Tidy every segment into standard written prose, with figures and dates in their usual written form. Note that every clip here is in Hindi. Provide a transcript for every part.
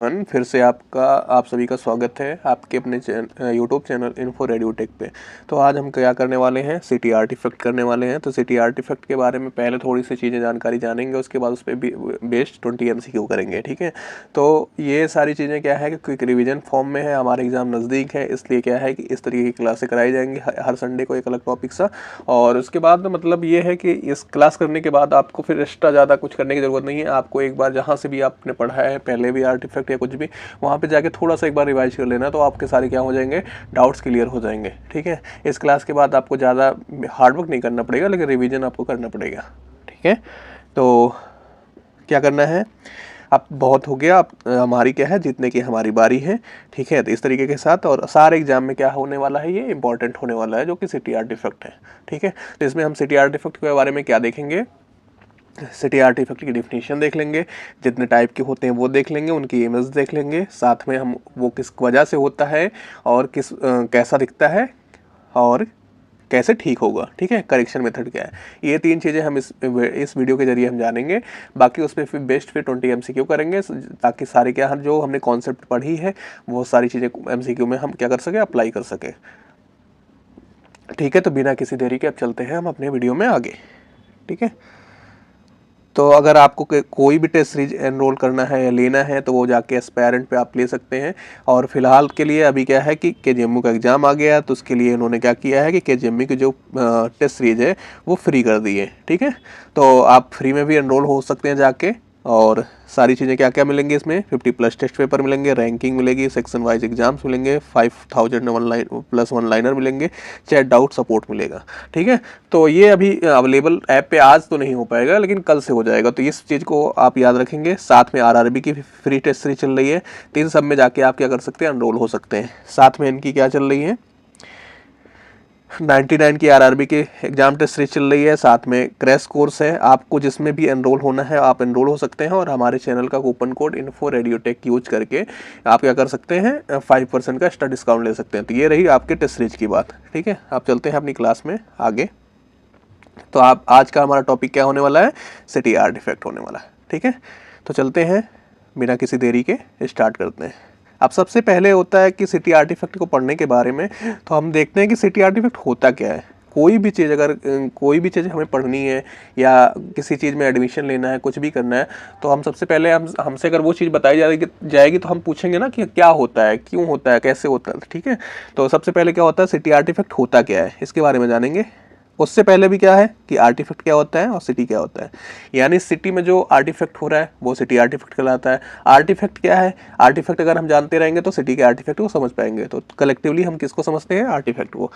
फिर से आप सभी का स्वागत है आपके अपने यूट्यूब चैनल इन्फो रेडियोटेक पे। तो आज हम क्या करने वाले हैं, सिटी आर्टिफैक्ट करने वाले हैं। तो सिटी आर्टिफैक्ट के बारे में पहले थोड़ी सी चीज़ें जानकारी जानेंगे, उसके बाद उस पर बेस्ड 20 MCQ करेंगे, ठीक है। तो ये सारी चीज़ें क्या है कि क्विक रिविजन फॉर्म में है, हमारे एग्ज़ाम नज़दीक है, इसलिए क्या है कि इस तरीके की क्लासें कराई जाएंगी हर संडे को एक अलग टॉपिक सा। और उसके बाद मतलब ये है कि इस क्लास करने के बाद आपको फिर एक्स्ट्रा ज़्यादा कुछ करने की ज़रूरत नहीं है। आपको एक बार जहाँ से भी आपने पढ़ा है पहले भी आर्टिफैक्ट या कुछ भी, वहाँ पे जाके थोड़ा सा एक बार रिवाइज कर लेना, तो आपके सारे क्या हो जाएंगे, डाउट्स क्लियर हो जाएंगे, ठीक है। इस क्लास के बाद आपको ज़्यादा हार्डवर्क नहीं करना पड़ेगा, लेकिन रिवीजन आपको करना पड़ेगा, ठीक है। तो क्या करना है, अब बहुत हो गया, अब हमारी क्या है, जीतने की हमारी बारी है, ठीक है। तो इस तरीके के साथ और सारे एग्जाम में क्या होने वाला है, ये इंपॉर्टेंट होने वाला है, जो कि सिटी आर्टिफैक्ट है, ठीक है। तो इसमें हम सिटी आर्टिफैक्ट के बारे में क्या देखेंगे, सिटी आर्टिफैक्ट की डिफिनीशन देख लेंगे, जितने टाइप के होते हैं वो देख लेंगे, उनकी इमेज देख लेंगे, साथ में हम वो किस वजह से होता है और कैसा दिखता है और कैसे ठीक होगा, ठीक है, करेक्शन मेथड क्या है। ये 3 चीज़ें हम इस वीडियो के जरिए हम जानेंगे। बाकी उस पर फिर बेस्ट फिर 20 MCQ करेंगे, ताकि सारे क्या जो हमने कॉन्सेप्ट पढ़ी है वो सारी चीज़ें MCQ में हम क्या कर सके, अप्लाई कर सके, ठीक है। तो बिना किसी देरी के अब चलते हैं हम अपने वीडियो में आगे, ठीक है। तो अगर आपको कोई भी टेस्ट सीरीज एनरोल करना है या लेना है तो वो जाके एस्पायरेंट पे आप ले सकते हैं। और फिलहाल के लिए अभी क्या है कि KGMU का एग्ज़ाम आ गया, तो उसके लिए इन्होंने क्या किया है कि KGMU की जो टेस्ट सीरीज है वो फ्री कर दी है, ठीक है। तो आप फ्री में भी एनरोल हो सकते हैं जाके। और सारी चीज़ें क्या क्या मिलेंगी इसमें, 50+ टेस्ट पेपर मिलेंगे, रैंकिंग मिलेगी, सेक्शन वाइज एग्जाम्स मिलेंगे, 5000 प्लस 1 लाइनर मिलेंगे, चैट डाउट सपोर्ट मिलेगा, ठीक है। तो ये अभी अवेलेबल ऐप पे आज तो नहीं हो पाएगा, लेकिन कल से हो जाएगा, तो इस चीज़ को आप याद रखेंगे। साथ में RRB की फ्री टेस्ट सीरीज चल रही है, तो इन सब में जाके आप क्या कर सकते हैं, एनरोल हो सकते हैं। साथ में इनकी क्या चल रही है, 99 की RRB की एग्जाम टेस्ट सीरीज चल रही है, साथ में क्रैश कोर्स है। आपको जिसमें भी एनरोल होना है आप एनरोल हो सकते हैं, और हमारे चैनल का कूपन कोड इन्फो रेडियोटेक यूज करके आप क्या कर सकते हैं, 5% का एक्स्ट्रा डिस्काउंट ले सकते हैं। तो ये रही आपके टेस्ट सीरीज की बात, ठीक है। आप चलते हैं अपनी क्लास में आगे। तो आप आज का हमारा टॉपिक क्या होने वाला है, सिटी आर्टिफैक्ट होने वाला है, ठीक है। तो चलते हैं, बिना किसी देरी के स्टार्ट करते हैं। अब सबसे पहले होता है कि सिटी आर्टिफैक्ट को पढ़ने के बारे में, तो हम देखते हैं कि सिटी आर्टिफैक्ट होता क्या है। कोई भी चीज़ अगर कोई भी चीज़ हमें पढ़नी है या किसी चीज़ में एडमिशन लेना है, कुछ भी करना है, तो हम सबसे पहले हमसे अगर वो चीज़ बताई जाएगी तो हम पूछेंगे ना कि क्या होता है, क्यों होता है, कैसे होता है, ठीक है। तो सबसे पहले क्या होता है, सिटी आर्टिफैक्ट होता क्या है, इसके बारे में जानेंगे। उससे पहले भी क्या है कि आर्टिफैक्ट क्या होता है और सिटी क्या होता है। यानी सिटी में जो आर्टिफैक्ट हो रहा है वो सिटी आर्टिफैक्ट कहलाता है। आर्टिफैक्ट क्या है, आर्टिफैक्ट अगर हम जानते रहेंगे तो सिटी के आर्टिफैक्ट को समझ पाएंगे। तो कलेक्टिवली हम किसको समझते हैं, आर्टिफैक्ट को।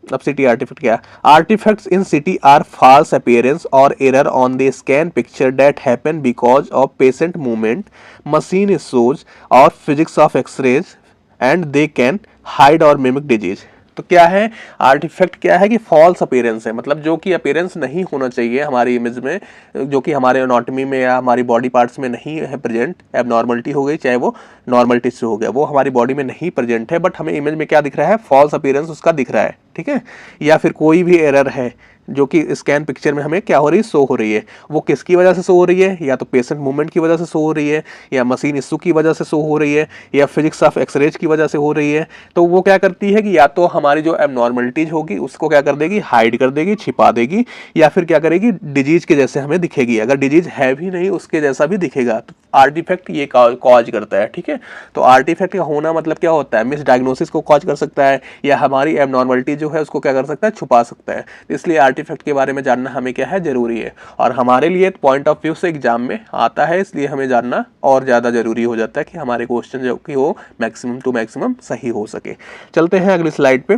अब सिटी आर्टिफैक्ट क्या है, artifacts in CT are false appearance और error on the scan picture that happen because of patient movement, machine issues और physics of x-rays and they can hide और मिमिक डिजीज। तो क्या है, आर्टिफैक्ट क्या है कि फॉल्स अपीयरेंस है, मतलब जो कि अपीयरेंस नहीं होना चाहिए हमारी इमेज में, जो कि हमारे एनाटॉमी में या हमारी बॉडी पार्ट्स में नहीं है प्रेजेंट। एबनॉर्मलिटी हो गई, चाहे वो नॉर्मल टिश्यू हो गया, वो हमारी बॉडी में नहीं प्रेजेंट है, बट हमें इमेज में क्या दिख रहा है, फॉल्स अपीयरेंस उसका दिख रहा है, ठीक है। या फिर कोई भी एरर है जो कि स्कैन पिक्चर में हमें क्या हो रही है, शो हो रही है, वो किसकी वजह से शो हो रही है, या तो पेशेंट मूवमेंट की वजह से शो हो रही है, या मशीन इशू की वजह से शो हो रही है, या फिजिक्स ऑफ एक्सरेज की वजह से हो रही है। तो वो क्या करती है कि या तो हमारी जो एबनॉर्मलिटीज होगी उसको क्या कर देगी, हाइड कर देगी, छिपा देगी, या फिर क्या करेगी, डिजीज के जैसे हमें दिखेगी। अगर डिजीज है भी नहीं उसके जैसा भी दिखेगा, तो आर्टिफैक्ट ये कॉज करता है, ठीक है। तो आर्टिफैक्ट का होना मतलब क्या होता है, मिस डायग्नोसिस को कॉज कर सकता है, या हमारी एबनॉर्मलिटी जो है उसको क्या कर सकता है, छुपा सकता है। इसलिए आर्टिफैक्ट के बारे में जानना हमें क्या है, जरूरी है, और हमारे लिए पॉइंट ऑफ व्यू से एग्जाम में आता है, इसलिए हमें जानना और ज़्यादा जरूरी हो जाता है कि हमारे क्वेश्चन जो कि वो मैक्सिमम टू मैक्सिमम सही हो सके। चलते हैं अगली स्लाइड पे।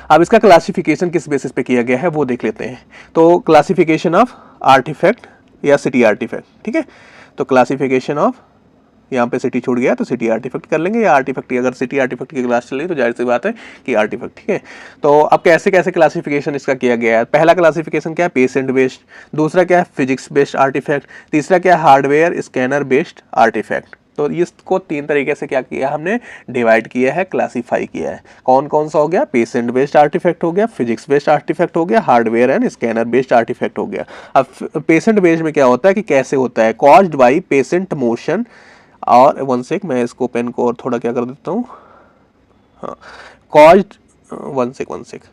अब इसका क्लासिफिकेशन किस बेसिस पे किया गया है वो देख लेते हैं। तो क्लासिफिकेशन ऑफ आर्टिफैक्ट या सिटी आर्टिफैक्ट, ठीक है। तो क्लासिफिकेशन ऑफ, यहाँ पे सिटी छूट गया तो सिटी आर्टिफैक्ट कर लेंगे, या आर्टिफैक्ट की, अगर सिटी आर्टिफैक्ट की क्लास चल रही तो जाहिर सी बात है कि आर्टिफैक्ट, ठीक है। तो अब कैसे कैसे क्लासिफिकेशन इसका किया गया है। पहला क्लासिफिकेशन क्या है, पेशेंट बेस्ड। दूसरा क्या है, फिजिक्स बेस्ड आर्टिफैक्ट। तीसरा क्या है, हार्डवेयर स्कैनर बेस्ड आर्टिफैक्ट। तो इसको 3 तरीके से क्या किया हमने, डिवाइड किया है, क्लासीफाई किया है। कौन कौन सा हो गया, पेशेंट बेस्ड आर्टिफैक्ट हो गया, फिजिक्स बेस्ड आर्टिफैक्ट हो गया, hardware and scanner based artifact हो गया। अब पेशेंट बेस्ड में क्या होता है कि कैसे होता है, कॉज्ड बाई पेशेंट मोशन और 1 सेक मैं इसको पेन को और थोड़ा क्या कर देता हूँ, हाँ, caused 1 sec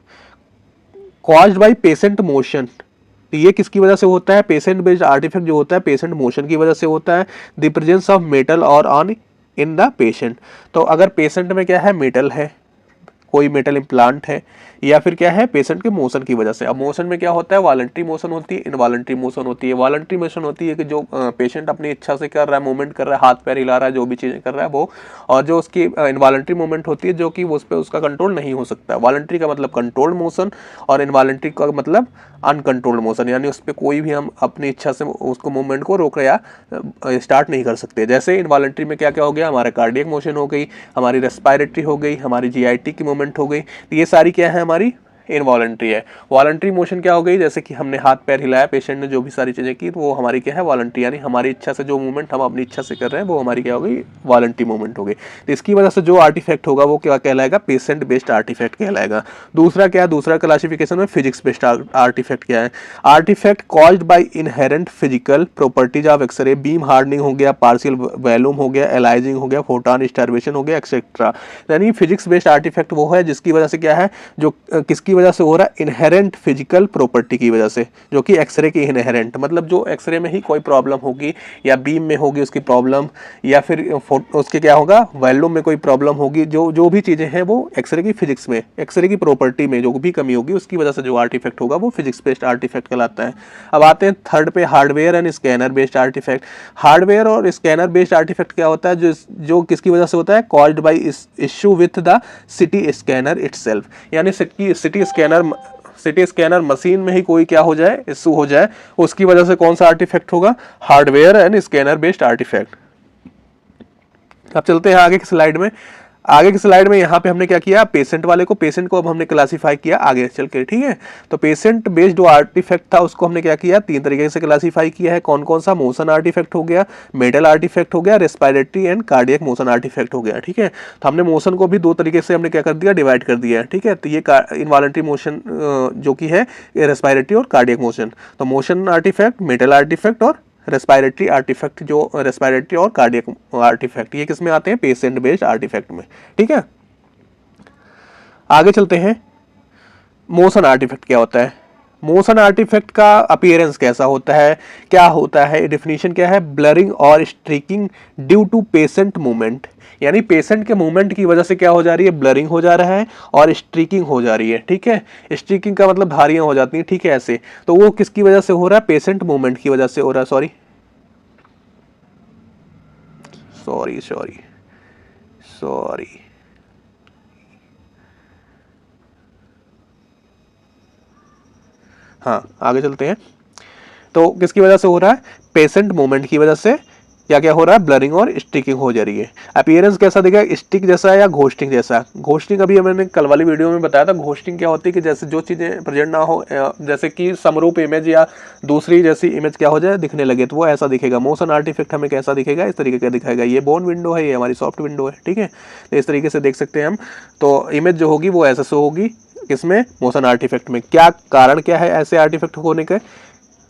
caused by patient motion. तो ये किसकी वजह से होता है, पेशेंट बेस्ड आर्टिफैक्ट जो होता है पेशेंट मोशन की वजह से होता है। द प्रेजेंस ऑफ मेटल और ऑन इन द पेशेंट। तो अगर पेशेंट में क्या है, मेटल है, कोई मेटल इम्प्लांट है, या फिर क्या है पेशेंट के मोशन की वजह से। अब मोशन में क्या होता है, वॉलंटरी मोशन होती है, इनवॉलंटरी मोशन होती है। वॉलंटरी मोशन होती है कि जो पेशेंट अपनी इच्छा से कर रहा है, मूवमेंट कर रहा है, हाथ पैर हिला रहा है, जो भी चीजें कर रहा है वो। और जो उसकी इनवॉलंटरी मूवमेंट होती है जो कि उस पर उसका कंट्रोल नहीं हो सकता। वॉलंटरी का मतलब कंट्रोल्ड मोशन और इनवॉलंटरी का मतलब अनकंट्रोल्ड मोशन, यानी उस पर कोई भी हम अपनी इच्छा से उसको मूवमेंट को रोक या स्टार्ट नहीं कर सकते। जैसे इनवॉलंटरी में क्या क्या हो गया, हमारा कार्डियक मोशन हो गई, हमारी रेस्पिरेटरी हो गई, हमारी जीआईटी की मूवमेंट हो गई। तो ये सारी क्या है, हमारी इनवॉलंटरी है। वॉलंटरी मोशन क्या हो गई, जैसे कि हमने हाथ पैर हिलाया, पेशेंट ने जो भी सारी चीजें की, तो वो हमारी क्या है, वॉलंटरी, यानी हमारी इच्छा से जो मूवमेंट हम अपनी इच्छा से कर रहे हैं वो हमारी क्या हो गई, वॉलंटरी मूवमेंट हो गई। तो इसकी वजह से जो आर्टिफैक्ट होगा वो क्या कहलाएगा, पेशेंट बेस्ड आर्टिफैक्ट कहलाएगा। दूसरा क्या है, दूसरा क्लासिफिकेशन में फिजिक्स बेस्ड आर्टिफैक्ट क्या है, artifact caused by inherent physical properties of X-ray, beam hardening हो गया, पार्शियल वैल्यूम हो गया, एलाइजिंग हो गया, फोटोन स्टार्वेशन हो गया, एक्सेट्रा। यानी फिजिक्स बेस्ड आर्टिफैक्ट वो है जिसकी वजह से क्या है, जो किसकी वजह से हो रहा है, इनहेरेंट फिजिकल प्रॉपर्टी की वजह से, जो कि एक्सरे की इनहेरेंट, मतलब जो एक्सरे में ही कोई प्रॉब्लम होगी या बीम में होगी उसकी प्रॉब्लम, या फिर उसके क्या होगा, वैल्यूम में कोई प्रॉब्लम होगी, जो भी चीजें हैं वो एक्सरे की फिजिक्स में, एक्सरे की प्रॉपर्टी में जो भी कमी होगी उसकी वजह से जो आर्टिफैक्ट होगा वो फिजिक्स बेस्ड आर्टिफैक्ट कहलाता है। अब आते हैं थर्ड पे, hardware and scanner based artifact. Hardware और स्कैनर बेस्ड आर्टिफैक्ट क्या होता है, जो किसकी वजह से होता है, caused by issue with the CT scanner itself, यानी सिटी स्कैनर मशीन में ही कोई क्या हो जाए, इशू हो जाए, उसकी वजह से कौन सा आर्टिफैक्ट होगा, hardware and scanner based artifact. अब चलते हैं आगे की स्लाइड में। आगे की स्लाइड में यहाँ पे हमने क्या किया, पेशेंट वाले को, पेशेंट को अब हमने क्लासीफाई किया आगे चल के, ठीक है। तो पेशेंट बेस्ड जो आर्टिफैक्ट था उसको हमने क्या किया, 3 तरीके से क्लासीफाई किया है। कौन कौन सा, मोशन आर्टिफैक्ट हो गया, मेटल आर्टिफैक्ट हो गया, respiratory and cardiac motion artifact हो गया, ठीक है। तो हमने मोशन को भी 2 तरीके से हमने क्या कर दिया, डिवाइड कर दिया है, ठीक है। तो ये इनवॉलंटरी मोशन जो कि है रेस्पिरेटरी और कार्डियक मोशन। तो मोशन आर्टिफैक्ट, मेटल आर्टिफैक्ट और रेस्पिरेटरी आर्टिफैक्ट, जो रेस्पिरेटरी और कार्डियक आर्टिफैक्ट, ये किसमें आते हैं, पेशेंट बेस्ड आर्टिफैक्ट में, ठीक है। आगे चलते हैं, मोशन आर्टिफैक्ट क्या होता है। मोशन आर्टिफैक्ट का अपीयरेंस कैसा होता है, क्या होता है, डेफिनेशन क्या है, ब्लरिंग और streaking due to patient movement, यानी पेशेंट के मूवमेंट की वजह से क्या हो जा रही है, ब्लरिंग हो जा रहा है और स्ट्रीकिंग हो जा रही है, ठीक है। स्ट्रीकिंग का मतलब धारियां हो जाती हैं, ठीक है, ऐसे। तो वो किसकी वजह से हो रहा है, पेशेंट मूवमेंट की वजह से हो रहा है, सॉरी। हाँ, आगे चलते हैं। तो किसकी वजह से हो रहा है, पेशेंट मूवमेंट की वजह से क्या क्या हो रहा है, ब्लरिंग और स्टिकिंग हो जा रही है। अपीयरेंस कैसा दिखेगा, स्टिक जैसा या घोस्टिंग जैसा। घोस्टिंग अभी मैंने कल वाली वीडियो में बताया था, घोस्टिंग क्या होती है कि जैसे जो चीजें प्रेजेंट ना हो, जैसे कि समरूप इमेज या दूसरी जैसी इमेज क्या हो जाए, दिखने लगे, तो वो ऐसा दिखेगा। मोशन आर्टिफैक्ट हमें कैसा दिखेगा, इस तरीके का दिखाएगा। ये बोन विंडो है, ये हमारी सॉफ्ट विंडो है, ठीक है। तो इस तरीके से देख सकते हैं हम। तो इमेज जो होगी वो ऐसा शो होगी, इसमें मोशन आर्टिफैक्ट में। क्या कारण क्या है ऐसे आर्टिफैक्ट होने के,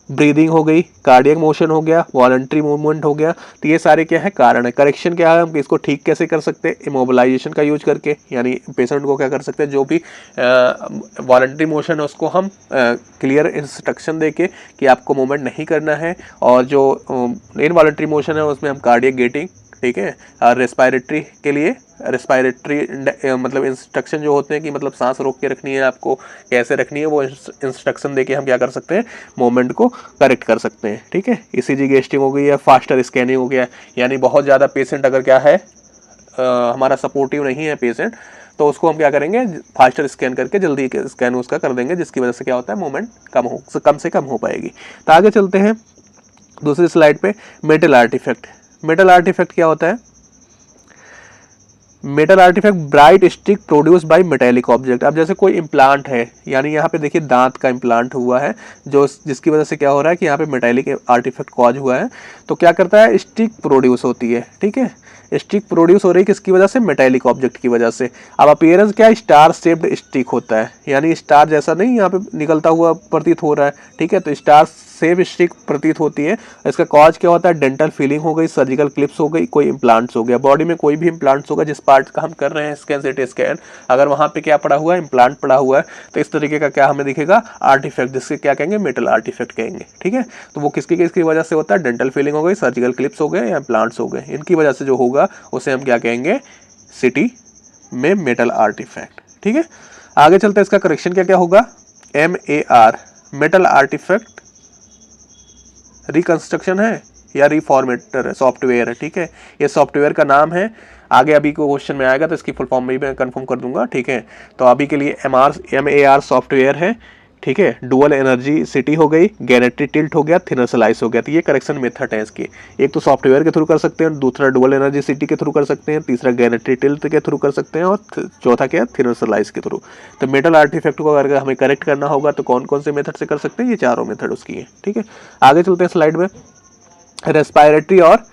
ब्रीदिंग हो गई, कार्डियक मोशन हो गया, वॉलंटरी मूवमेंट हो गया। तो ये सारे क्या है, कारण है। करेक्शन क्या है, हम इसको ठीक कैसे कर सकते हैं, इमोबिलाइजेशन का यूज करके, यानी पेशेंट को क्या कर सकते हैं, जो भी वॉलंटरी मोशन है उसको हम क्लियर इंस्ट्रक्शन देके कि आपको मूवमेंट नहीं करना है, और जो इनवॉलंटरी मोशन है उसमें हम कार्डियक गेटिंग, ठीक है। और रेस्पिरेटरी के लिए रेस्पिरेटरी मतलब इंस्ट्रक्शन जो होते हैं कि मतलब सांस रोक के रखनी है, आपको कैसे रखनी है, वो इंस्ट्रक्शन देके हम क्या कर सकते हैं, मोमेंट को करेक्ट कर सकते हैं, ठीक है। ईसीजी गेस्टिंग हो गई है, फास्टर स्कैनिंग हो गया, यानी बहुत ज़्यादा पेशेंट अगर क्या है हमारा सपोर्टिव नहीं है पेशेंट, तो उसको हम क्या करेंगे, फास्टर स्कैन करके जल्दी स्कैन उसका कर देंगे, जिसकी वजह से क्या होता है, मूवमेंट कम से कम हो पाएगी। तो आगे चलते हैं दूसरी स्लाइड पे, मेटल आर्टिफैक्ट। मेटल आर्टिफैक्ट क्या होता है, metal artifact bright streak produce by metallic object. अब जैसे कोई इम्प्लांट है, यानी यहाँ पे देखिए दांत का इम्प्लांट हुआ है, जो जिसकी वजह से क्या हो रहा है कि यहाँ पे मेटेलिक आर्टिफैक्ट कॉज हुआ है, तो क्या करता है, स्टिक प्रोड्यूस होती है, ठीक है। स्टिक प्रोड्यूस हो रही है किसकी वजह से, मेटेलिक ऑब्जेक्ट की वजह से। अब अपीयरेंस क्या है, स्टार शेप्ड स्टिक होता है, यानी स्टार जैसा नहीं यहाँ पे निकलता हुआ प्रतीत हो रहा है, ठीक है, तो स्टार सेप स्टिक प्रतीत होती है। इसका कॉज क्या होता है, डेंटल फीलिंग हो गई, सर्जिकल क्लिप्स हो गई, कोई इम्प्लांट्स हो गया, बॉडी में कोई भी इम्प्लांट्स होगा जिस पार्ट का हम कर रहे हैं स्कैन सिटी स्कैन, अगर वहाँ पे क्या पड़ा हुआ है, इम्प्लांट पड़ा हुआ है, तो इस तरीके का क्या हमें दिखेगा, आर्टिफैक्ट, जिससे क्या कहेंगे, मेटल आर्टिफैक्ट कहेंगे, ठीक है। तो वो किसकी किसकी वजह से होता है, डेंटल फीलिंग हो गई, सर्जिकल क्लिप्स हो गए या इम्प्लांट्स हो गए, इनकी वजह से जो होगा उसे हम क्या कहेंगे, सिटी में मेटल आर्टिफैक्ट, ठीक है। आगे चलते हैं, इसका करेक्शन क्या क्या होगा, MAR मेटल आर्टिफैक्ट रिकंस्ट्रक्शन है या रिफॉर्मेटर सॉफ्टवेयर है, ठीक है, ये सॉफ्टवेयर का नाम है। आगे अभी को क्वेश्चन में आएगा तो इसकी फुल फॉर्म में भी मैं कंफर्म कर दूंगा, ठीक है। तो अभी के लिए MAR सॉफ्टवेयर है, ठीक है। डुअल एनर्जी सिटी हो गई, गैनेट्री टिल्ट हो गया, थिनर स्लाइस हो गया। तो ये करेक्शन मेथड है इसकी, एक तो सॉफ्टवेयर के थ्रू कर सकते हैं, दूसरा डुअल एनर्जी सिटी के थ्रू कर सकते हैं, तीसरा गैनेट्री टिल्ट के थ्रू कर सकते हैं, और चौथा क्या है, थिनर स्लाइस के थ्रू। तो मेटल आर्टिफैक्ट को अगर हमें करेक्ट करना होगा तो कौन कौन से मेथड से कर सकते हैं, ये चारों मेथड उसकी है, ठीक है। आगे चलते हैं स्लाइड में, रेस्पिरेटरी और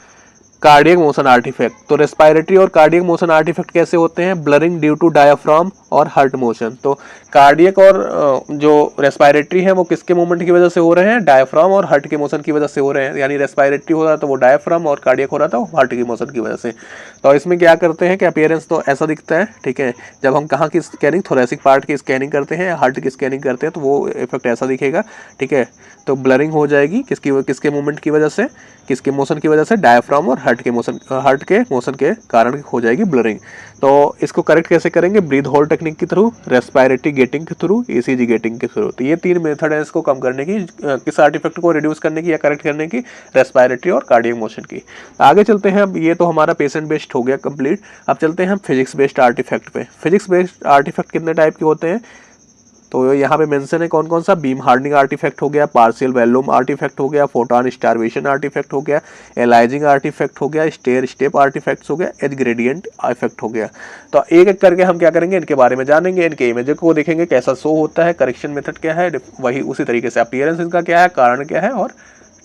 कार्डियक मोशन आर्टिफैक्ट। तो रेस्पिरेटरी और कार्डियक मोशन आर्टिफैक्ट कैसे होते हैं, ब्लरिंग ड्यू टू डायाफ्राम और हार्ट मोशन। तो कार्डियक और जो रेस्पिरेटरी है वो किसके मूवमेंट की वजह से हो रहे हैं, डायाफ्राम और हार्ट के मोशन की वजह से हो रहे हैं, यानी रेस्पिरेटरी हो रहा था वो डायाफ्राम और कार्डियक हो रहा था हार्ट के मोशन की वजह से। तो इसमें क्या करते हैं कि अपीयरेंस तो ऐसा दिखता है, ठीक है। जब हम कहाँ की स्कैनिंग, थोरेसिक पार्ट की स्कैनिंग करते हैं, हार्ट की स्कैनिंग करते हैं, तो वो इफेक्ट ऐसा दिखेगा, ठीक है। तो ब्लरिंग हो जाएगी किसके मूवमेंट की वजह से, किसके मोशन की वजह से, डायाफ्राम और हार्ट के मोशन के कारण हो जाएगी ब्लरिंग। तो इसको करेक्ट कैसे करेंगे, ब्रीथ होल्ड टेक्निक के थ्रू, रेस्पिरेटरी गेटिंग के थ्रू, ECG गेटिंग के थ्रू। तो ये तीन मेथड है इसको कम करने की, किस आर्टिफैक्ट को रिड्यूस करने की या करेक्ट करने की, रेस्पिरेटरी और कार्डियक मोशन की। आगे चलते हैं, अब ये तो हमारा पेशेंट बेस्ड हो गया कंप्लीट। अब चलते हैं हम फिजिक्स बेस्ड आर्टिफैक्ट पे। फिजिक्स बेस्ड आर्टिफैक्ट कितने टाइप के होते हैं, तो यहाँ पे मेंशन है कौन कौन सा, बीम हार्डनिंग आर्टिफैक्ट हो गया, पार्शियल वैल्यूम आर्टिफैक्ट हो गया, फोटोन स्टारवेशन आर्टिफैक्ट हो गया, एलाइजिंग आर्टिफैक्ट हो गया, स्टेयर स्टेप आर्टिफैक्ट्स हो गया, एज ग्रेडियंट इफेक्ट हो गया। तो एक एक करके हम क्या करेंगे, इनके बारे में जानेंगे, इनके इमेज को देखेंगे कैसा शो होता है, करेक्शन मेथड क्या है, वही उसी तरीके से अपीयरेंस इनका क्या है, कारण क्या है, और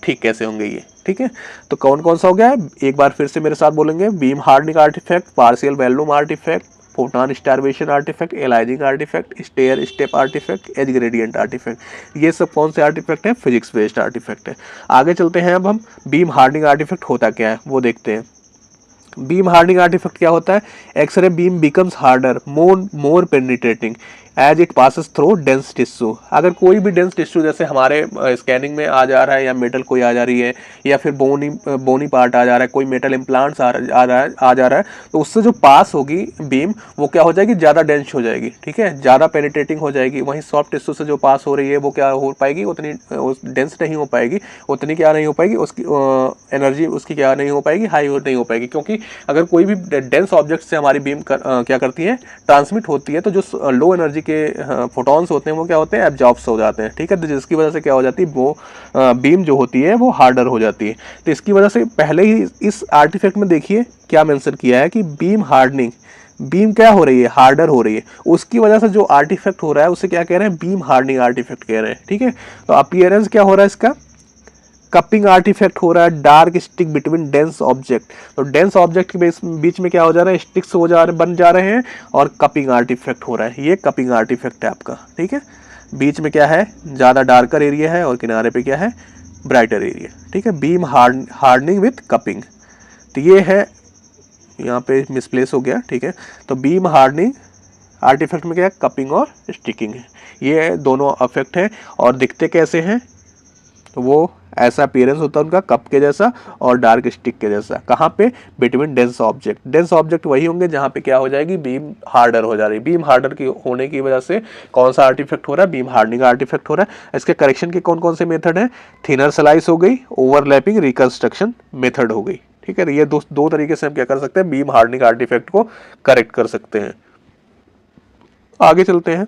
ठीक कैसे होंगे ये, ठीक है। तो कौन कौन सा हो गया है, एक बार फिर से मेरे साथ बोलेंगे, beam hardening artifact, partial volume artifact, photon starvation artifact, aliasing artifact, stair step artifact, edge gradient artifact. ये सब कौन से आर्टिफैक्ट है, फिजिक्स बेस्ड आर्टिफैक्ट है। आगे चलते हैं, अब हम बीम हार्डनिंग आर्टिफैक्ट होता क्या है वो देखते हैं। बीम हार्डनिंग आर्टिफैक्ट क्या होता है, X ray beam becomes harder, more penetrating as it passes through dense tissue. अगर कोई भी डेंस टिश्यू जैसे हमारे स्कैनिंग में आ जा रहा है, या मेटल कोई आ जा रही है, या फिर बोनी पार्ट आ जा रहा है, कोई मेटल इम्प्लांट्स आ जा रहा है, तो उससे जो पास होगी बीम वो क्या हो जाएगी, ज़्यादा डेंस हो जाएगी, ठीक है, ज़्यादा पेनिट्रेटिंग हो जाएगी। वहीं सॉफ्ट टिश्यू से जो पास हो रही है वो क्या हो पाएगी, उतनी डेंस नहीं हो पाएगी, उतनी क्या नहीं हो पाएगी, उसकी एनर्जी उसकी क्या नहीं हो पाएगी, हाई नहीं हो पाएगी। क्योंकि अगर कोई भी डेंस ऑब्जेक्ट से हमारी बीम क्या करती है, ट्रांसमिट होती है, तो जो लो एनर्जी के फोटॉन्स होते हैं वो क्या होते हैं, एब्जॉर्ब्स हो जाते हैं, ठीक है। तो जिसकी वजह से क्या हो जाती है, वो बीम जो होती है वो हार्डर हो जाती है। तो इसकी वजह से पहले ही इस आर्टिफैक्ट में देखिए क्या मेंशन किया है कि बीम हार्डनिंग, बीम क्या हो रही है, हार्डर हो रही है, उसकी वजह से जो आर्टिफैक्ट हो रहा है उसे क्या कह रहे हैं, बीम हार्डनिंग आर्टिफैक्ट कह रहे हैं, ठीक है। तो अपीयरेंस क्या हो रहा है इसका, कपिंग आर्टिफैक्ट हो रहा है, dark stick between dense object. तो डेंस ऑब्जेक्ट के बीच में क्या हो जा रहा है, स्टिक्स बन जा रहे हैं, और कपिंग आर्टिफैक्ट हो रहा है, ये कपिंग आर्टिफैक्ट है आपका, ठीक है। बीच में क्या है, ज़्यादा डार्कर एरिया है, और किनारे पे क्या है, ब्राइटर एरिया, ठीक है। बीम हार्डनिंग विथ कपिंग, तो ये है, यहाँ पे मिसप्लेस हो गया, ठीक है। तो बीम हार्डनिंग आर्टिफैक्ट में क्या है, कपिंग और स्टिकिंग है, ये दोनों अफेक्ट है। और दिखते कैसे हैं, तो वो ऐसा अपीयरेंस होता है उनका, कप के जैसा और डार्क स्टिक के जैसा। कहाँ पे, between dense object. Dense object वही होंगे जहाँ पे क्या हो जाएगी, बीम हार्डर हो जा रही है। बीम हार्डर की होने की वजह से कौन सा आर्टिफैक्ट हो रहा है, बीम हार्डनिंग आर्टिफैक्ट हो रहा है। इसके करेक्शन के कौन कौन से मेथड है, थिनर स्लाइस हो गई, ओवरलैपिंग रिकंस्ट्रक्शन मेथड हो गई, ठीक है। ये दो तरीके से हम क्या कर सकते हैं, बीम हार्डनिंग आर्टिफैक्ट को करेक्ट कर सकते हैं। आगे चलते हैं,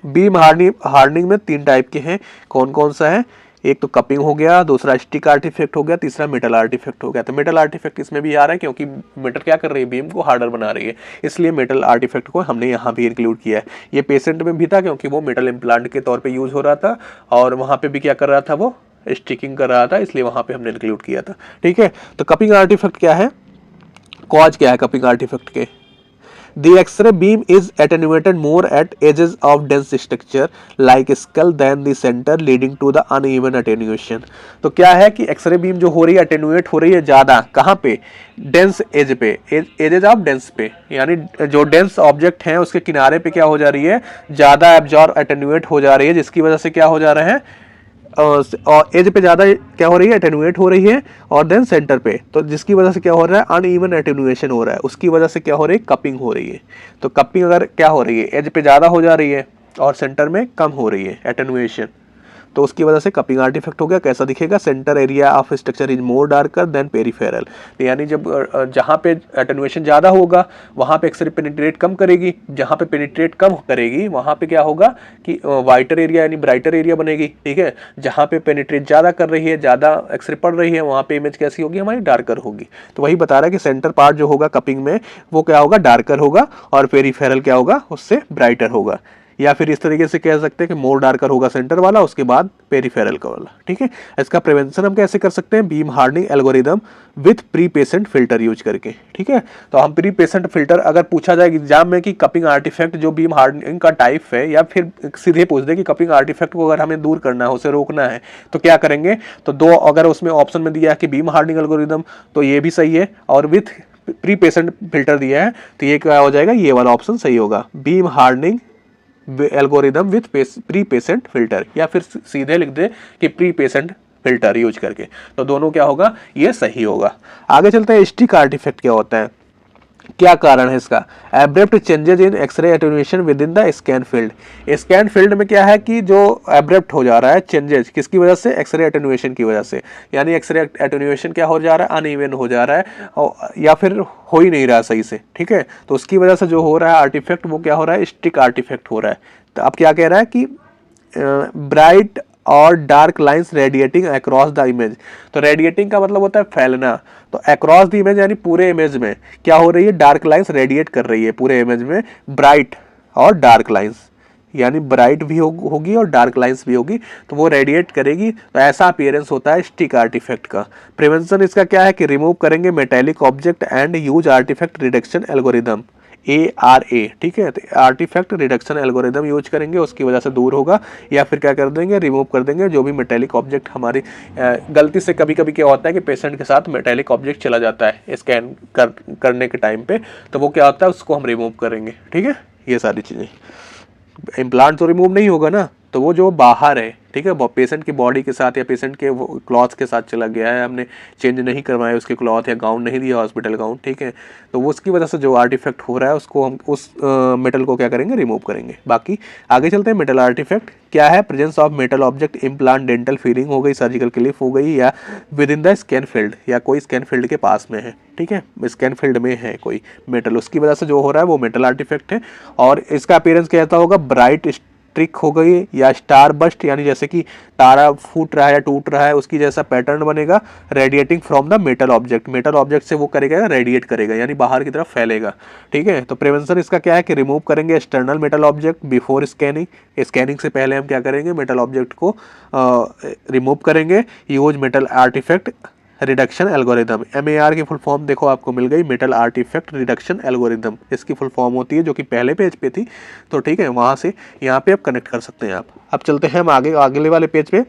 बीम हार्डनिंग में 3 टाइप के हैं, कौन कौन सा है, एक तो कपिंग हो गया, दूसरा स्टिक आर्टिफैक्ट हो गया, तीसरा मेटल आर्टिफैक्ट हो गया। तो मेटल आर्टिफैक्ट इसमें भी आ रहा है क्योंकि मेटल क्या कर रही है, बीम को हार्डर बना रही है, इसलिए मेटल आर्टिफैक्ट को हमने यहाँ भी इंक्लूड किया है। ये पेशेंट में भी था क्योंकि वो मेटल इम्प्लांट के तौर पर यूज हो रहा था, और वहाँ पे भी क्या कर रहा था, वो स्टिकिंग कर रहा था, इसलिए वहाँ पे हमने इंक्लूड किया था, ठीक है। तो कपिंग आर्टिफैक्ट क्या है, कॉज क्या है कपिंग आर्टिफैक्ट के? The X-ray beam is attenuated more at edges of dense structure like skull than the center, leading to the uneven attenuation. तो क्या है कि एक्सरे बीम जो हो रही है अटेन्यूएट हो रही है ज्यादा, कहाँ पे? डेंस एज पे, एजेज ऑफ डेंस पे, यानी जो डेंस ऑब्जेक्ट हैं उसके किनारे पे क्या हो जा रही है, ज्यादा एब्जॉर्ब अटेन्यूएट हो जा रही है, जिसकी वजह से क्या हो जा रहा है, और एज पे ज्यादा क्या हो रही है, अटेन्यूएट हो रही है, और देन सेंटर पे, तो जिसकी वजह से क्या हो रहा है, अनइवन अटेन्यूएशन हो रहा है, उसकी वजह से क्या हो रही है, कपिंग हो रही है। तो कपिंग अगर क्या हो रही है, एज पे ज्यादा हो जा रही है और सेंटर में कम हो रही है अटेन्यूएशन, तो उसकी वजह से कपिंग आर्टिफैक्ट हो गया। कैसा दिखेगा? Centre area of structure is more darker then peripheral, यानी जब जहाँ पे अटेन्यूएशन ज़्यादा होगा वहाँ पे एक्सरे पेनिट्रेट कम करेगी, जहाँ पे पेनिट्रेट कम करेगी वहाँ पे क्या होगा कि वाइटर एरिया यानी ब्राइटर एरिया बनेगी, ठीक है। जहाँ पे पेनिट्रेट ज़्यादा कर रही है, ज़्यादा एक्सरे पड़ रही है, वहाँ पे इमेज कैसी होगी, हमारी डार्कर होगी। तो वही बता रहा है कि सेंटर पार्ट जो होगा कपिंग में वो क्या होगा, डार्कर होगा, और पेरिफेरल क्या होगा, उससे ब्राइटर होगा। या फिर इस तरीके से कह सकते हैं कि मोर डार्कर होगा सेंटर वाला, उसके बाद पेरिफेरल का वाला, ठीक है। इसका प्रिवेंशन हम कैसे कर सकते हैं? Beam hardening algorithm with pre patient filter use करके, ठीक है। तो हम प्री पेसेंट फिल्टर, अगर पूछा जाए एग्जाम में कि कपिंग आर्टिफैक्ट जो बीम हार्डनिंग का टाइप है, या फिर सीधे पूछ दे कि कपिंग आर्टिफैक्ट को अगर हमें दूर करना है, उसे रोकना है, तो क्या करेंगे? तो दो अगर उसमें ऑप्शन में दिया है कि बीम हार्डनिंग एल्गोरिदम, तो ये भी सही है, और विथ प्री पेसेंट फिल्टर दिया है तो ये क्या हो जाएगा, ये वाला ऑप्शन सही होगा, beam hardening algorithm with pre patient filter, या फिर सीधे लिख दे कि प्री पेसेंट फिल्टर यूज करके, तो दोनों क्या होगा, ये सही होगा। आगे चलते हैं, स्टिक आर्टिफैक्ट क्या होता है, क्या कारण है इसका? Abrupt changes in X ray attenuation within the scan field. Scan field में क्या है कि जो एब्रप्ट हो जा रहा है चेंजेस, किसकी वजह से? एक्सरे एटेन्यूएशन की वजह से, यानी एक्सरे एटेन्यूएशन क्या हो जा रहा है, अनइवन हो जा रहा है, या फिर हो ही नहीं रहा सही से, ठीक है। तो उसकी वजह से जो हो रहा है आर्टिफैक्ट, वो क्या हो रहा है, स्टिक आर्टिफैक्ट हो रहा है। तो अब क्या कह रहा है कि ब्राइट और dark lines radiating across the image. तो रेडिएटिंग का मतलब होता है फैलना, तो अक्रॉस द इमेज यानी पूरे इमेज में क्या हो रही है, डार्क लाइंस रेडिएट कर रही है पूरे इमेज में, ब्राइट और डार्क लाइंस, यानी ब्राइट भी होगी और डार्क लाइंस भी होगी, तो वो रेडिएट करेगी, तो ऐसा अपीयरेंस होता है स्टिक आर्टिफैक्ट का। प्रिवेंशन इसका क्या है कि रिमूव करेंगे metallic object and use artifact reduction algorithm, ARA, ठीक है। तो आर्टिफैक्ट रिडक्शन एल्गोरिदम यूज करेंगे, उसकी वजह से दूर होगा, या फिर क्या कर देंगे, रिमूव कर देंगे जो भी मेटेलिक ऑब्जेक्ट हमारी गलती से कभी कभी क्या होता है कि पेशेंट के साथ मेटेलिक ऑब्जेक्ट चला जाता है स्कैन करने के टाइम पे, तो वो क्या होता है, उसको हम रिमूव करेंगे, ठीक है। ये सारी चीज़ें, इम्प्लांट तो रिमूव नहीं होगा ना, तो वो जो बाहर है, ठीक है, पेशेंट की बॉडी के साथ या पेशेंट के क्लॉथ के साथ चला गया है, हमने चेंज नहीं करवाया उसके क्लॉथ या गाउन नहीं दिया हॉस्पिटल गाउन, ठीक है, तो वो उसकी वजह से जो आर्टिफैक्ट हो रहा है उसको हम उस मेटल को क्या करेंगे, रिमूव करेंगे। बाकी आगे चलते हैं, मेटल आर्टिफैक्ट क्या है? Presence of metal object, implant, dental feeling हो गई, सर्जिकल क्लिप हो गई, या with in the scan field, या कोई स्कैन फील्ड के पास में है, ठीक है, स्कैन फील्ड में है कोई मेटल, उसकी वजह से जो हो रहा है वो मेटल आर्टिफैक्ट है। और इसका अपीयरेंस कैसा होगा? ब्राइट ट्रिक हो गई, या स्टार बस्ट, यानी जैसे कि तारा फूट रहा है या टूट रहा है उसकी जैसा पैटर्न बनेगा, radiating from the metal object, metal object से वो करेगा रेडिएट करेगा, यानी बाहर की तरफ फैलेगा, ठीक है। तो प्रिवेंशन इसका क्या है कि रिमूव करेंगे external metal object before scanning, scanning से पहले हम क्या करेंगे, मेटल ऑब्जेक्ट को रिमूव करेंगे, use metal artifact reduction algorithm, MAR की फुल फॉर्म देखो आपको मिल गई, मेटल आर्टिफैक्ट रिडक्शन एल्गोरिदम, इसकी फुल फॉर्म होती है, जो कि पहले पेज पे थी, तो ठीक है, वहाँ से यहाँ पे आप कनेक्ट कर सकते हैं आप। अब चलते हैं हम अगले वाले पेज पे,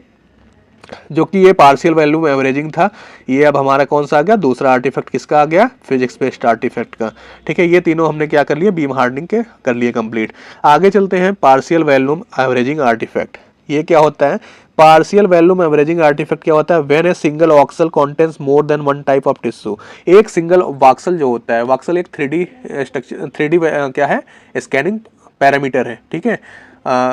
जो कि ये पार्शियल वैल्यूम एवरेजिंग था। ये अब हमारा कौन सा आ गया, दूसरा आर्टिफैक्ट किसका आ गया, फिजिक्स बेस्ड आर्टिफैक्ट का, ठीक है। ये तीनों हमने क्या कर लिए, बीम हार्डनिंग के कर लिए कंप्लीट। आगे चलते हैं, पार्शियल वैल्यूम एवरेजिंग आर्टिफैक्ट। ये क्या होता है, पार्शियल वैल्यूम एवरेजिंग आर्टिफैक्ट क्या होता है? When a single voxel contains more than one type of tissue. एक सिंगल वॉक्सल जो होता है, वॉक्सल एक 3D स्ट्रक्चर, 3D क्या है, स्कैनिंग पैरामीटर है, ठीक है,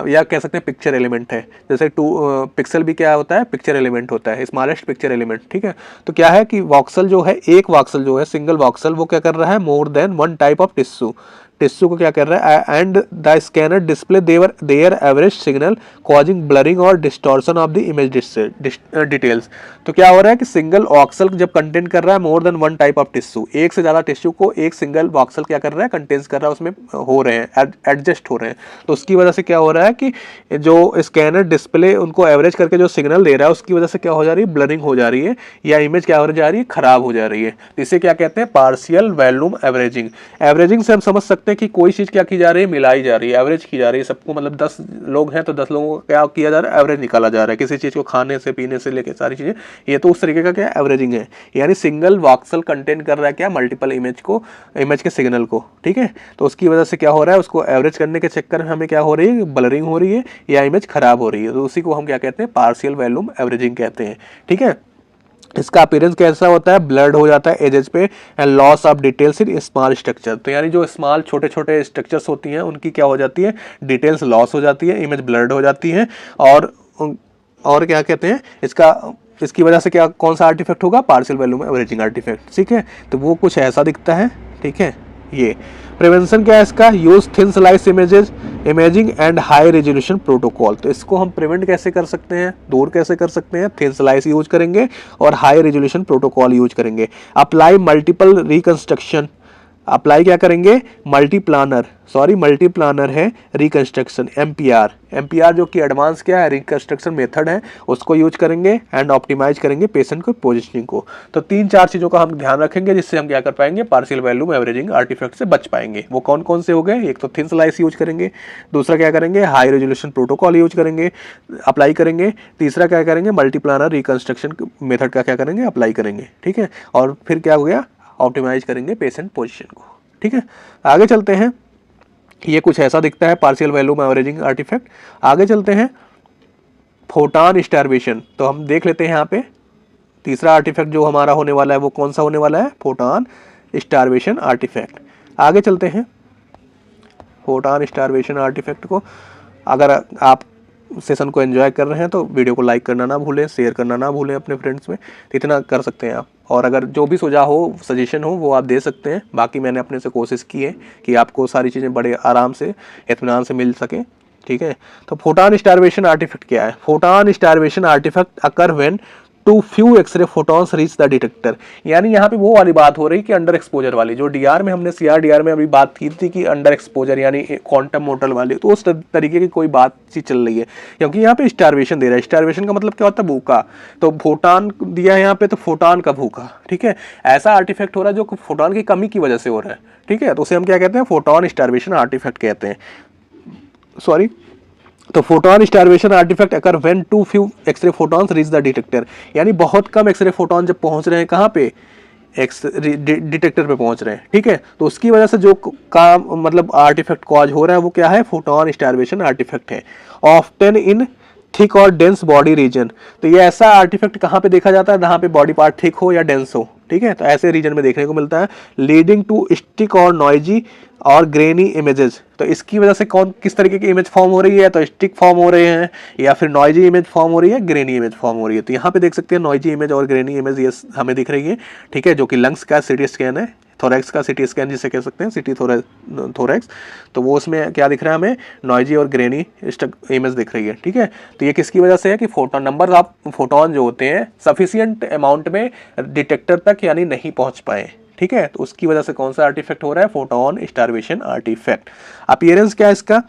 या कह सकते हैं पिक्चर एलिमेंट है। जैसे पिक्सल भी क्या होता है, पिक्चर एलिमेंट होता है, स्मॉलेस्ट पिक्चर एलिमेंट, ठीक है। तो क्या है कि वॉक्सल जो है, एक वॉक्सल जो है, सिंगल वॉक्सल, वो क्या कर रहा है, more than one type of tissue, tissue को क्या कर रहा है, and the scanner display their average signal causing blurring और distortion of the image details. तो क्या हो रहा है कि सिंगल वॉक्सल जब कंटेंट कर रहा है more than one type of tissue, एक से ज्यादा टिश्यू को एक सिंगल वॉक्सल क्या कर रहा है, कंटेंस कर रहा है, उसमें हो रहे हैं, एडजस्ट हो रहे हैं। तो उसकी वजह से क्या हो रहा है कि जो स्कैनर डिस्प्ले उनको एवरेज करके जो सिग्नल दे रहा है उसकी वजह से क्या हो जा रही है, ब्लरिंग हो जा रही है, या इमेज क्या हो जा रही है, खराब हो जा रही है। तो इसे क्या कहते हैं, पार्शियल वॉल्यूम एवरेजिंग। एवरेजिंग से हम समझ सकते हैं कि कोई चीज क्या की जा रही है, मिलाई जा रही है, एवरेज की जा रही है सबको, मतलब 10 लोग हैं तो 10 लोगों को क्या किया जा रहा है, एवरेज निकाला जा रहा है, किसी चीज को खाने से पीने से लेके सारी चीजें, ये तो उस तरीके का क्या एवरेजिंग है। यानी सिंगल वॉक्सल कंटेंट कर रहा है क्या, मल्टीपल इमेज के सिग्नल को, ठीक है। तो उसकी वजह से क्या हो रहा है, उसको एवरेज करने के चक्कर में हमें क्या हो रही है, ब्लरिंग हो रही है या इमेज खराब हो रही है। तो उसी को हम क्या कहते हैं, पार्शियल वॉल्यूम एवरेजिंग कहते हैं, ठीक है। इसका अपीयरेंस कैसा होता है, ब्लर्ड हो जाता है एजेस पे, and loss of details in small structure. तो यानी जो स्मॉल छोटे छोटे स्ट्रक्चर्स होती हैं उनकी क्या हो जाती है, डिटेल्स लॉस हो जाती है, इमेज ब्लर्ड हो जाती है। और क्या कहते हैं इसकी वजह से क्या, कौन सा आर्टिफैक्ट होगा, पार्शियल वॉल्यूम एवरेजिंग आर्टिफैक्ट, ठीक है। तो वो कुछ ऐसा दिखता है, ठीक है। ये प्रिवेंशन क्या है इसका, use thin slice imaging and high resolution protocol. तो इसको हम प्रिवेंट कैसे कर सकते हैं, दूर कैसे कर सकते हैं, थिन स्लाइस यूज करेंगे और हाई रेजोल्यूशन प्रोटोकॉल यूज करेंगे। अप्लाई मल्टीपल रिकंस्ट्रक्शन, अप्लाई क्या करेंगे, मल्टी प्लानर है रिकंस्ट्रक्शन, एमपीआर जो कि एडवांस क्या है, रिकंस्ट्रक्शन मेथड है, उसको यूज करेंगे एंड ऑप्टिमाइज करेंगे पेशेंट को पोजिशनिंग को। तो 3-4 चीजों का हम ध्यान रखेंगे जिससे हम क्या कर पाएंगे, पार्शियल वॉल्यूम एवरेजिंग आर्टिफैक्ट से बच पाएंगे। वो कौन कौन से हो गए, एक तो थिन स्लाइस यूज करेंगे, दूसरा क्या करेंगे, हाई रेजोल्यूशन प्रोटोकॉल यूज करेंगे, अप्लाई करेंगे, तीसरा क्या करेंगे, मल्टी प्लानर रिकंस्ट्रक्शन मेथड का क्या करेंगे, अप्लाई करेंगे, ठीक है। और फिर क्या हो गया, ऑप्टिमाइज करेंगे पेशेंट पोजीशन को, ठीक है। आगे चलते हैं, ये कुछ ऐसा दिखता है पार्शियल वॉल्यूम एवरेजिंग आर्टिफैक्ट। आगे चलते हैं, फोटॉन स्टारवेशन। तो हम देख लेते हैं यहाँ पे तीसरा आर्टिफैक्ट जो हमारा होने वाला है वो कौन सा होने वाला है, फोटॉन स्टारवेशन आर्टिफैक्ट। आगे चलते हैं, फोटॉन स्टारवेशन आर्टिफैक्ट को, अगर आप सेशन को एंजॉय कर रहे हैं तो वीडियो को लाइक करना ना भूलें, शेयर करना ना भूलें अपने फ्रेंड्स में, इतना कर सकते हैं आप। और अगर जो भी सुझाव हो, सजेशन हो, वो आप दे सकते हैं। बाकी मैंने अपने से कोशिश की है कि आपको सारी चीज़ें बड़े आराम से, इत्मीनान से मिल सके, ठीक है। तो फोटॉन स्टारवेशन आर्टिफैक्ट क्या है, photon starvation artifact occur when too few X ray photons reach the detector. यानी यहाँ पे वो वाली बात हो रही कि अंडर एक्सपोजर वाली, जो डीआर में हमने सीआरडीआर में अभी बात की थी कि अंडर एक्सपोजर यानी क्वांटम मोटल वाली, तो उस तरीके की कोई बात सी चल रही है, क्योंकि यहाँ पे स्टारवेशन दे रहा है। स्टारवेशन का मतलब क्या होता है, भूखा। तो फोटॉन दिया है यहाँ पे, तो फोटॉन का भूखा, ठीक है। ऐसा आर्टिफैक्ट हो रहा है जो फोटॉन की कमी की वजह से हो रहा है, ठीक है। तो उसे हम क्या कहते हैं, फोटॉन स्टारवेशन आर्टिफैक्ट कहते हैं, सॉरी। तो photon starvation artifact occur when too few X ray photons reach the detector. यानी बहुत कम एक्सरे फोटॉन जब पहुंच रहे हैं कहाँ पे, डिटेक्टर पे पहुंच रहे हैं, ठीक है। तो उसकी वजह से जो काम मतलब आर्टिफैक्ट कॉज हो रहा है वो क्या है, फोटॉन स्टारवेशन आर्टिफैक्ट है। ऑफ्टन इन थिक और डेंस बॉडी रीजन। तो ये ऐसा आर्टिफैक्ट कहाँ पे देखा जाता है, जहाँ पे बॉडी पार्ट थिक हो या डेंस हो, ठीक है। तो ऐसे रीजन में देखने को मिलता है। लीडिंग टू स्टिक और नॉइजी और ग्रेनी इमेजेस। तो इसकी वजह से किस तरीके की इमेज फॉर्म हो रही है, तो स्टिक फॉर्म हो रहे हैं, या फिर नॉइजी इमेज फॉर्म हो रही है, ग्रेनी इमेज फॉर्म हो रही है। तो यहाँ पे देख सकते हैं नॉइजी इमेज और ग्रेनी इमेज ये हमें दिख रही है, ठीक है, जो कि लंग्स का सीटी स्कैन है, थोरैक्स का सीटी स्कैन जिसे कह सकते हैं, सीटी थोरैक्स। तो वो उसमें क्या दिख रहा है हमें, नॉइजी और ग्रेनी इमेज दिख रही है, ठीक है। तो ये किसकी वजह से है कि फोटोन, नंबर ऑफ फोटोन जो होते हैं सफिशिएंट अमाउंट में डिटेक्टर तक यानी नहीं पहुंच पाए, ठीक है। तो उसकी वजह से कौन सा आर्टिफैक्ट हो रहा है, फोटोन स्टारवेशन आर्टिफैक्ट। अपीयरेंस क्या है इसका,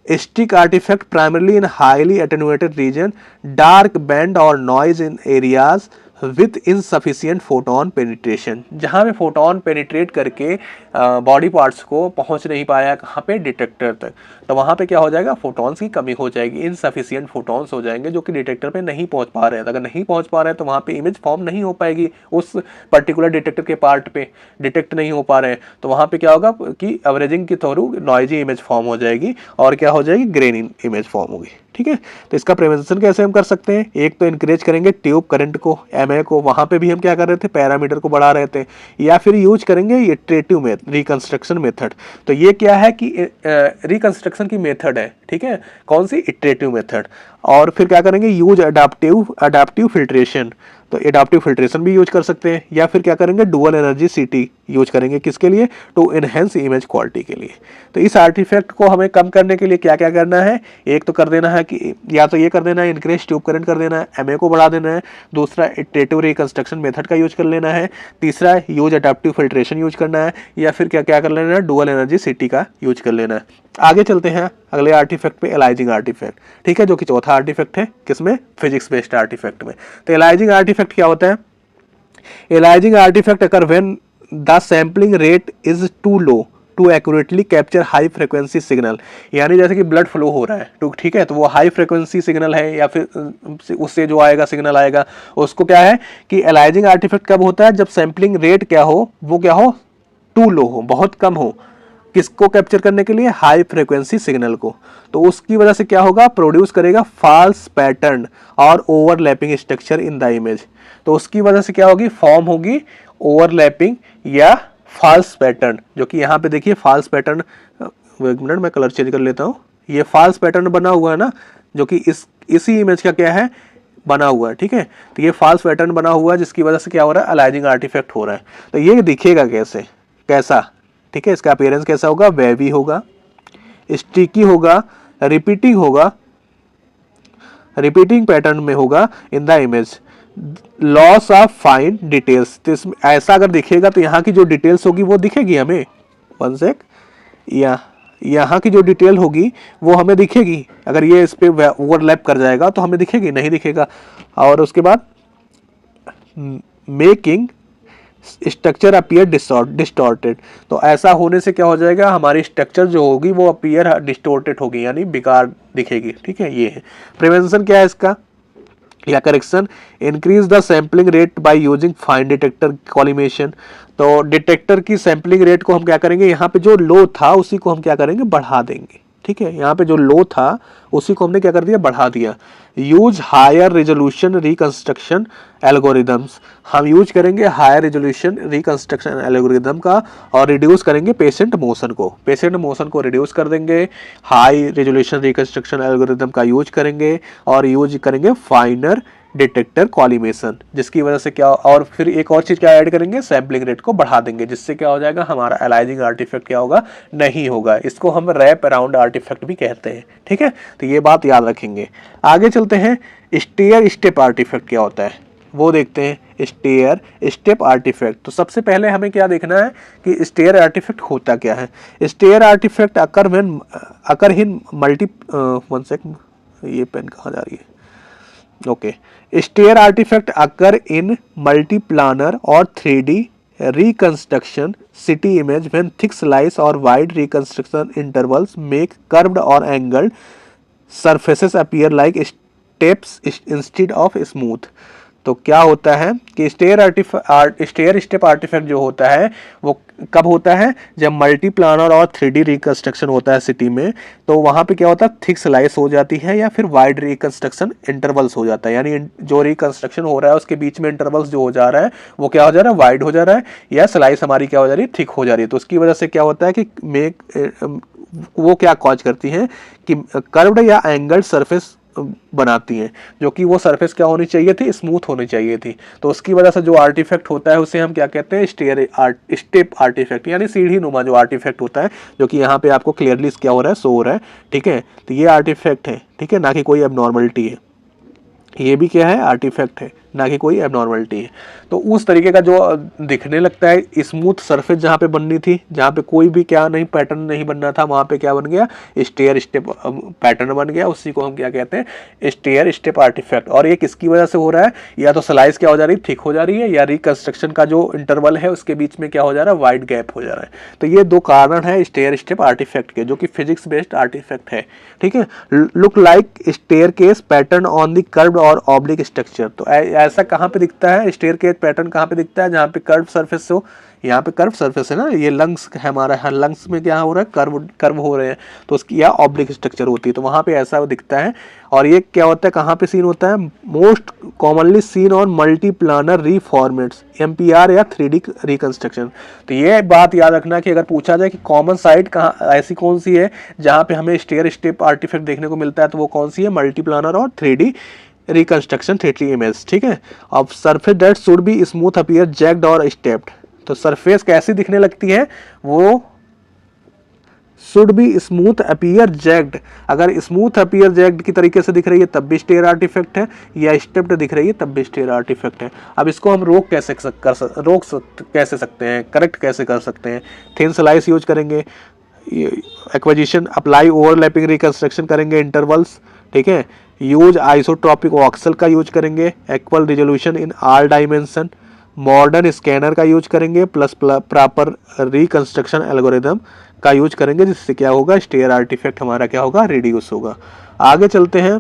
streak artifact primarily in highly attenuated region, dark band और noise in areas with insufficient photon penetration. जहाँ पे फोटोन पेनिट्रेट करके बॉडी पार्ट्स को पहुँच नहीं पाया कहाँ पे, डिटेक्टर तक, तो वहाँ पे क्या हो जाएगा, फोटॉन्स की कमी हो जाएगी, इनसफिशिएंट फोटॉन्स हो जाएंगे जो कि डिटेक्टर पे नहीं पहुँच पा रहे हैं। अगर नहीं पहुँच पा रहे हैं तो वहाँ पे इमेज फॉर्म नहीं हो पाएगी, उस पर्टिकुलर डिटेक्टर के पार्ट पे डिटेक्ट नहीं हो पा रहे हैं। तो वहाँ पे क्या होगा कि एवरेजिंग के थ्रू नॉइजी इमेज फॉर्म हो जाएगी और क्या हो जाएगी, ग्रेनी इमेज फॉर्म होगी, ठीक है। तो इसका प्रिवेंशन कैसे हम कर सकते हैं, एक तो इंकरेज करेंगे ट्यूब करंट को, एमए को, वहाँ पे भी हम क्या कर रहे थे, पैरामीटर को बढ़ा रहे थे, या फिर यूज करेंगे इटरेटिव में रिकंस्ट्रक्शन मेथड। तो ये क्या है कि रिकंस्ट्रक्शन की मेथड है, ठीक है, कौन सी, इटरेटिव मेथड। और फिर क्या करेंगे, यूज अडाप्टिव फिल्ट्रेशन। तो एडाप्टिव फिल्ट्रेशन भी यूज कर सकते हैं, या फिर क्या करेंगे डुअल एनर्जी सीटी यूज करेंगे, किसके लिए, टू एनहेंस इमेज क्वालिटी के लिए। तो इस आर्टिफैक्ट को हमें कम करने के लिए क्या क्या करना है, एक तो कर देना है कि या तो ये कर देना है इंक्रीज ट्यूब करंट कर देना है, एमए को बढ़ा देना है, दूसरा इटरेटिव रिकंस्ट्रक्शन मेथड का यूज कर लेना है, तीसरा यूज एडाप्टिव फिल्ट्रेशन यूज करना है, या फिर क्या क्या कर लेना है डुअल एनर्जी सीटी का यूज कर लेना है। आगे चलते हैं अगले आर्टिफैक्ट पे, एलाइजिंग आर्टिफैक्ट, ठीक है, जो कि चौथा आर्टिफैक्ट है किसमें, फिजिक्स बेस्ड आर्टिफैक्ट में। तो एलाइजिंग आर्टिफैक्ट क्या होता है, aliasing artifact occur when the sampling rate is too low to accurately capture high frequency signal, यानी जैसे कि ब्लड फ्लो हो रहा है तो ठीक है, तो वो हाई फ्रिक्वेंसी सिग्नल है या फिर उससे जो आएगा सिग्नल आएगा उसको क्या है कि एलाइजिंग आर्टिफैक्ट कब होता है, जब सैम्पलिंग रेट क्या हो, वो क्या हो, टू लो हो, बहुत कम हो, किसको कैप्चर करने के लिए, हाई फ्रिक्वेंसी सिग्नल को। तो उसकी वजह से क्या होगा, प्रोड्यूस करेगा फॉल्स पैटर्न और overlapping structure in the image. तो उसकी वजह से क्या होगी, फॉर्म होगी ओवरलैपिंग या फॉल्स पैटर्न, जो कि यहाँ पे देखिए फॉल्स पैटर्न, एक मिनट मैं कलर चेंज कर लेता हूँ, ये फॉल्स पैटर्न बना हुआ है ना, जो कि इसी इमेज का क्या है, बना हुआ है, ठीक है। तो ये फॉल्स पैटर्न बना हुआ है जिसकी वजह से क्या हो रहा है, अलाइजिंग आर्टिफैक्ट हो रहा है। तो ये दिखेगा कैसे, कैसा, ठीक है, इसका अपीयरेंस कैसा होगा, वेवी होगा, स्टिकी होगा, रिपीटिंग होगा, रिपीटिंग पैटर्न में होगा in the image, loss of fine details. तो इसमें ऐसा अगर दिखेगा तो यहाँ की जो डिटेल्स होगी वो दिखेगी हमें, वन सेक, यहाँ की जो डिटेल होगी वो हमें दिखेगी, अगर ये इस पे ओवरलैप कर जाएगा तो हमें दिखेगी, नहीं दिखेगा। और उसके बाद मेकिंग स्ट्रक्चर अपीयर डिस्टॉर्टेड, तो ऐसा होने से क्या हो जाएगा, हमारी स्ट्रक्चर जो होगी वो अपीयर डिस्टॉर्टेड होगी, यानी बेकार दिखेगी, ठीक है। ये है प्रिवेंशन, क्या है इसका या correction, increase the sampling rate by using fine detector collimation. तो डिटेक्टर की सैम्पलिंग रेट को हम क्या करेंगे, यहाँ पे जो लो था उसी को हम क्या करेंगे, बढ़ा देंगे, ठीक है, यहाँ पे जो लो था उसी को हमने क्या कर दिया, बढ़ा दिया। Use higher resolution reconstruction algorithms, हम यूज करेंगे हायर रेजोल्यूशन रिकंस्ट्रक्शन एल्गोरिदम का और रिड्यूस करेंगे पेशेंट मोशन को रिड्यूस कर देंगे, हाई रेजोल्यूशन रिकंस्ट्रक्शन एल्गोरिदम का यूज करेंगे और यूज करेंगे फाइनर डिटेक्टर कॉलिमेशन, जिसकी वजह से क्या, और फिर एक और चीज क्या ऐड करेंगे, सैम्पलिंग रेट को बढ़ा देंगे, जिससे क्या हो जाएगा, हमारा एलाइजिंग आर्टिफैक्ट क्या होगा, नहीं होगा। इसको हम रैप अराउंड आर्टिफैक्ट भी कहते हैं, ठीक है। तो ये बात याद रखेंगे। आगे चलते हैं, स्टेयर स्टेप आर्टिफैक्ट क्या होता है वो देखते हैं। स्टेयर स्टेप आर्टिफैक्ट, तो सबसे पहले हमें क्या देखना है कि स्टेयर आर्टिफैक्ट होता क्या है। स्टेयर आर्टिफैक्ट अकर इन मल्टी, वन सेकंड, ये पेन कहाँ जा रही है, ओके। स्टेयर आर्टिफैक्ट अकर इन मल्टीप्लानर और 3D reconstruction city image when thick slice or wide reconstruction intervals make curved or angled surfaces appear like steps instead of smooth। तो क्या होता है कि स्टेयर स्टेप आर्टिफैक्ट जो होता है वो कब होता है, जब मल्टी प्लानर और 3D रिकंस्ट्रक्शन होता है सिटी में, तो वहां पे क्या होता है, थिक स्लाइस हो जाती है या फिर वाइड रिकंस्ट्रक्शन इंटरवल्स हो जाता है, यानी जो रिकंस्ट्रक्शन हो रहा है उसके बीच में इंटरवल्स जो हो जा रहा है वो क्या हो जा रहा है, वाइड हो जा रहा है, या स्लाइस हमारी क्या हो जा रही है, थिक हो जा रही है। तो उसकी वजह से क्या होता है कि वो क्या कॉज करती है कि कर्व्ड या एंगल्ड सरफेस बनाती हैं, जो कि वो सरफेस क्या होनी चाहिए थी, स्मूथ होनी चाहिए थी। तो उसकी वजह से जो आर्टिफैक्ट होता है उसे हम क्या कहते हैं, स्टेप आर्टिफैक्ट, यानी सीढ़ी नुमा जो आर्टिफैक्ट होता है, जो कि यहाँ पे आपको क्लियरली क्या हो रहा है, शो हो रहा है, ठीक है। तो ये आर्टिफैक्ट है, ठीक है, ना कि कोई एबनॉर्मलिटी है, ये भी क्या है, आर्टिफैक्ट है, ना कि कोई एबनॉर्मलिटी है। तो उस तरीके का जो दिखने लगता है स्मूथ सरफेस जहाँ पे बननी थी, जहाँ पे कोई भी क्या नहीं पैटर्न नहीं बनना था, वहाँ पे क्या बन गया, स्टेयर स्टेप पैटर्न बन गया, उसी को हम क्या कहते हैं, स्टेयर स्टेप आर्टिफैक्ट। और ये किसकी वजह से हो रहा है, या तो स्लाइस क्या हो जा रही है, थिक हो जा रही है, या रिकंस्ट्रक्शन का जो इंटरवल है उसके बीच में क्या हो जा रहा है, वाइड गैप हो जा रहा है। तो ये दो कारण है स्टेयर स्टेप आर्टिफैक्ट के, जो कि फिजिक्स बेस्ड आर्टिफैक्ट है, ठीक है। Look like staircase pattern on the curved और ऑब्लिक स्ट्रक्चर, तो ऐसा कहाँ पे दिखता है, स्टेयर केस पैटर्न कहाँ पे दिखता है, जहाँ पे कर्व सरफेस हो, यहाँ पे कर्व सरफेस है ना, ये लंग्स है हमारा, हर लंग्स में क्या हो रहा है, कर्व हो रहे हैं, तो उसकी या ऑब्लिक स्ट्रक्चर होती है, तो वहाँ पे ऐसा दिखता है। और ये क्या होता है, कहाँ पे सीन होता है, most commonly seen on multi planar reformats, MPR या 3D रिकंस्ट्रक्शन। तो ये बात याद रखना कि अगर पूछा जाए कि कॉमन साइट कहाँ ऐसी कौन सी है जहाँ पे हमें स्टेयर स्टेप आर्टिफैक्ट देखने को मिलता है, तो वो कौन सी है, मल्टी प्लानर और 3D रिकंस्ट्रक्शन 3D इमेज, ठीक है। अब surface that should be smooth appear jacked और स्टेप्ड, तो सरफेस कैसी दिखने लगती है, वो should be smooth appear jacked, अगर स्मूथ अपीयर जैक्ड की तरीके से दिख रही है तब भी स्टेयर आर्टिफैक्ट है, या स्टेप्ड दिख रही है तब भी स्टेयर आर्टिफैक्ट है। अब इसको हम कैसे सकते हैं, करेक्ट कैसे कर सकते हैं, थिन स्लाइस यूज करेंगे, एक्विजिशन अप्लाई ओवरलैपिंग रिकंस्ट्रक्शन करेंगे इंटरवल्स, ठीक है। यूज आइसोट्रॉपिक वॉक्सल का यूज करेंगे, equal resolution in all dimension, modern scanner का यूज करेंगे, प्लस प्रॉपर रिकंस्ट्रक्शन एल्गोरिदम का यूज करेंगे, जिससे क्या होगा, स्टेयर आर्टिफैक्ट हमारा क्या होगा, रिड्यूस होगा। आगे चलते हैं,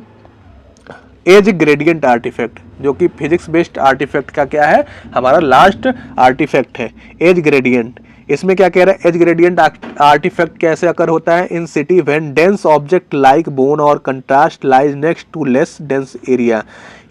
एज ग्रेडियंट आर्टिफैक्ट, जो कि फिजिक्स बेस्ड आर्टिफैक्ट का क्या है, हमारा लास्ट आर्टिफैक्ट है, एज ग्रेडियंट। इसमें क्या कह रहा है, एज ग्रेडियंट आर्टिफैक्ट कैसे अकर होता है, in CT when dense object like bone और contrast lies next to less dense area,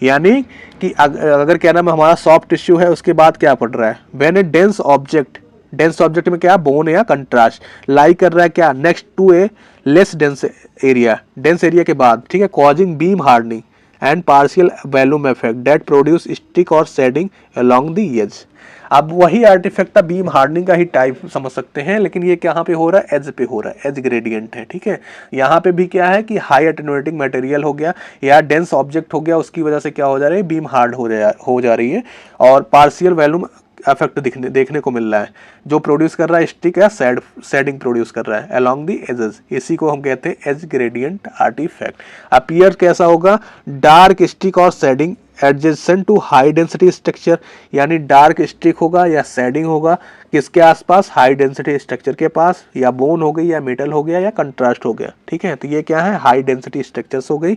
यानी कि अगर क्या नाम हमारा सॉफ्ट टिश्यू है, उसके बाद क्या पड़ रहा है, व्हेन ए डेंस ऑब्जेक्ट में क्या, बोन या कंट्रास्ट लाई कर रहा है क्या, next to a less dense area के बाद, ठीक है, causing beam hardening and partial volume effect that produce streak और शेडिंग अलोंग द एज। अब वही आर्टिफैक्ट बीम हार्डनिंग का ही टाइप समझ सकते हैं, लेकिन ये कहाँ पे हो रहा है, एज पे हो रहा है, एज ग्रेडियंट है, ठीक है। यहाँ पे भी क्या है कि हाई एटेन्यूएटिंग मटेरियल हो गया या डेंस ऑब्जेक्ट हो गया, उसकी वजह से क्या हो जा रहा है, बीम हार्ड हो जा रही है, और पार्शियल वैल्यूम इफेक्ट देखने को मिल रहा है, जो प्रोड्यूस कर रहा है स्टिक या शेडिंग प्रोड्यूस कर रहा है अलोंग दी एजेस, इसी को हम कहते हैं एज ग्रेडियंट आर्टिफैक्ट। अपीयर कैसा होगा, डार्क स्टिक और shading adjacent to high density structure, यानी डार्क स्टिक होगा या शेडिंग होगा किसके आसपास, हाई डेंसिटी स्ट्रक्चर के पास, या बोन हो गई या मेटल हो गया या कंट्रास्ट हो गया, ठीक है। तो ये क्या है, हाई डेंसिटी स्ट्रक्चर्स हो गई।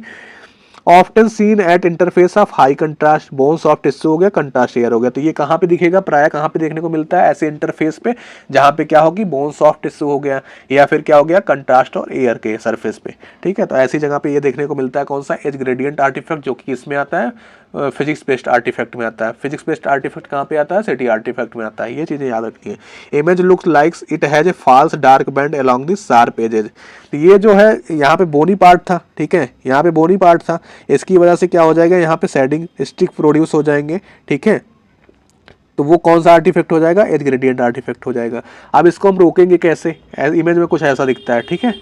Often seen at interface of high contrast bone soft tissue हो गया, कंट्रास्ट एयर हो गया, तो ये कहाँ पे दिखेगा, प्राय कहाँ पे देखने को मिलता है, ऐसे इंटरफेस पे जहाँ पे क्या होगी, बोन सॉफ्ट टिश्यू हो गया, या फिर क्या हो गया, कंट्रास्ट और एयर के सरफेस पे, ठीक है। तो ऐसी जगह पे ये देखने को मिलता है कौन सा, एज ग्रेडियंट आर्टिफैक्ट, जो कि इसमें आता है, फिजिक्स बेस्ड आर्टिफैक्ट में आता है। फिजिक्स बेस्ड आर्टिफैक्ट कहाँ पे आता है, सिटी आर्टिफैक्ट में आता है, ये चीजें याद रखनी है। Image looks likes it has a false dark band along the sharp edges, तो ये जो है यहाँ पे बोनी पार्ट था, ठीक है, यहाँ पे बोनी पार्ट था, इसकी वजह से क्या हो जाएगा, यहाँ पे शेडिंग स्टिक प्रोड्यूस हो जाएंगे, ठीक है। तो वो कौन सा आर्टिफैक्ट हो जाएगा, एज ग्रेडियंट आर्टिफैक्ट हो जाएगा। अब इसको हम रोकेंगे कैसे, इमेज में कुछ ऐसा दिखता है, ठीक है,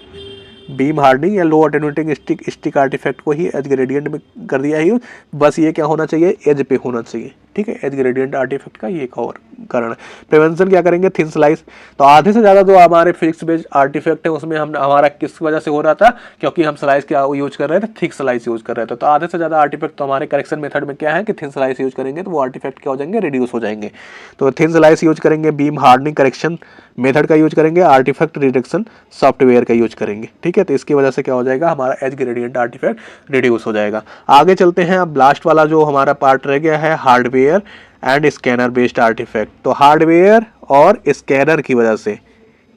बीम हार्डनिंग या लो अटेन्यूएटिंग स्टिक आर्टिफैक्ट को ही एज ग्रेडियंट में कर दिया है, बस ये क्या होना चाहिए, एज पे होना चाहिए, ठीक है। एज ग्रेडियंट आर्टिफैक्ट का ये एक और कारण है। प्रिवेंशन क्या करेंगे, थिन स्लाइस, तो आधे से ज़्यादा जो हमारे फिजिक्स बेस्ड आर्टिफैक्ट है उसमें हम हमारा किस वजह से हो रहा था, क्योंकि हम स्लाइस क्या यूज कर रहे थे, थिक स्लाइस यूज कर रहे थे। तो आधे से ज़्यादा आर्टिफैक्ट तो हमारे करेक्शन मेथड में क्या है कि थिन स्लाइस यूज करेंगे तो वो आर्टिफैक्ट क्या हो जाएंगे, रिड्यूस हो जाएंगे। तो थिन स्लाइस यूज करेंगे, बीम हार्डनिंग करेक्शन मेथड का यूज करेंगे, आर्टिफैक्ट रिडक्शन सॉफ्टवेयर का यूज करेंगे, ठीक है। तो इसकी वजह से क्या हो जाएगा, हमारा एज ग्रेडियंट आर्टिफैक्ट रिड्यूस हो जाएगा। आगे चलते हैं, अब लास्ट वाला जो हमारा पार्ट रह गया है, hardware and scanner based artifact. तो हार्डवेयर और स्कैनर की वजह से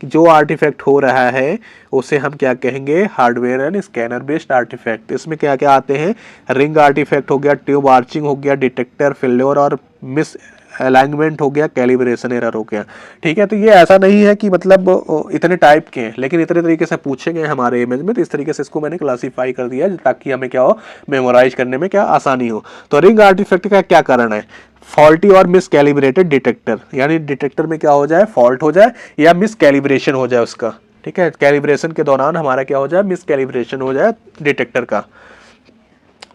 जो आर्टिफैक्ट हो रहा है उसे हम क्या कहेंगे, hardware and scanner based artifact. इसमें क्या क्या आते हैं, रिंग आर्टिफैक्ट हो गया, ट्यूब आर्चिंग हो गया, डिटेक्टर फेल्योर और मिस अलाइनमेंट हो गया, कैलिब्रेशन एरर हो गया, ठीक है। तो ये ऐसा नहीं है कि मतलब इतने टाइप के हैं, लेकिन इतने तरीके से पूछे गए हमारे इमेज में, तो इस तरीके से इसको मैंने क्लासीफाई कर दिया ताकि हमें क्या हो, मेमोराइज करने में क्या आसानी हो। तो रिंग आर्टिफैक्ट का क्या कारण है, फॉल्टी और मिस कैलिब्रेटेड डिटेक्टर, यानी डिटेक्टर में क्या हो जाए, फॉल्ट हो जाए या मिस कैलिब्रेशन हो जाए उसका, ठीक है। कैलिब्रेशन के दौरान हमारा क्या हो जाए, मिस कैलिब्रेशन हो जाए डिटेक्टर का,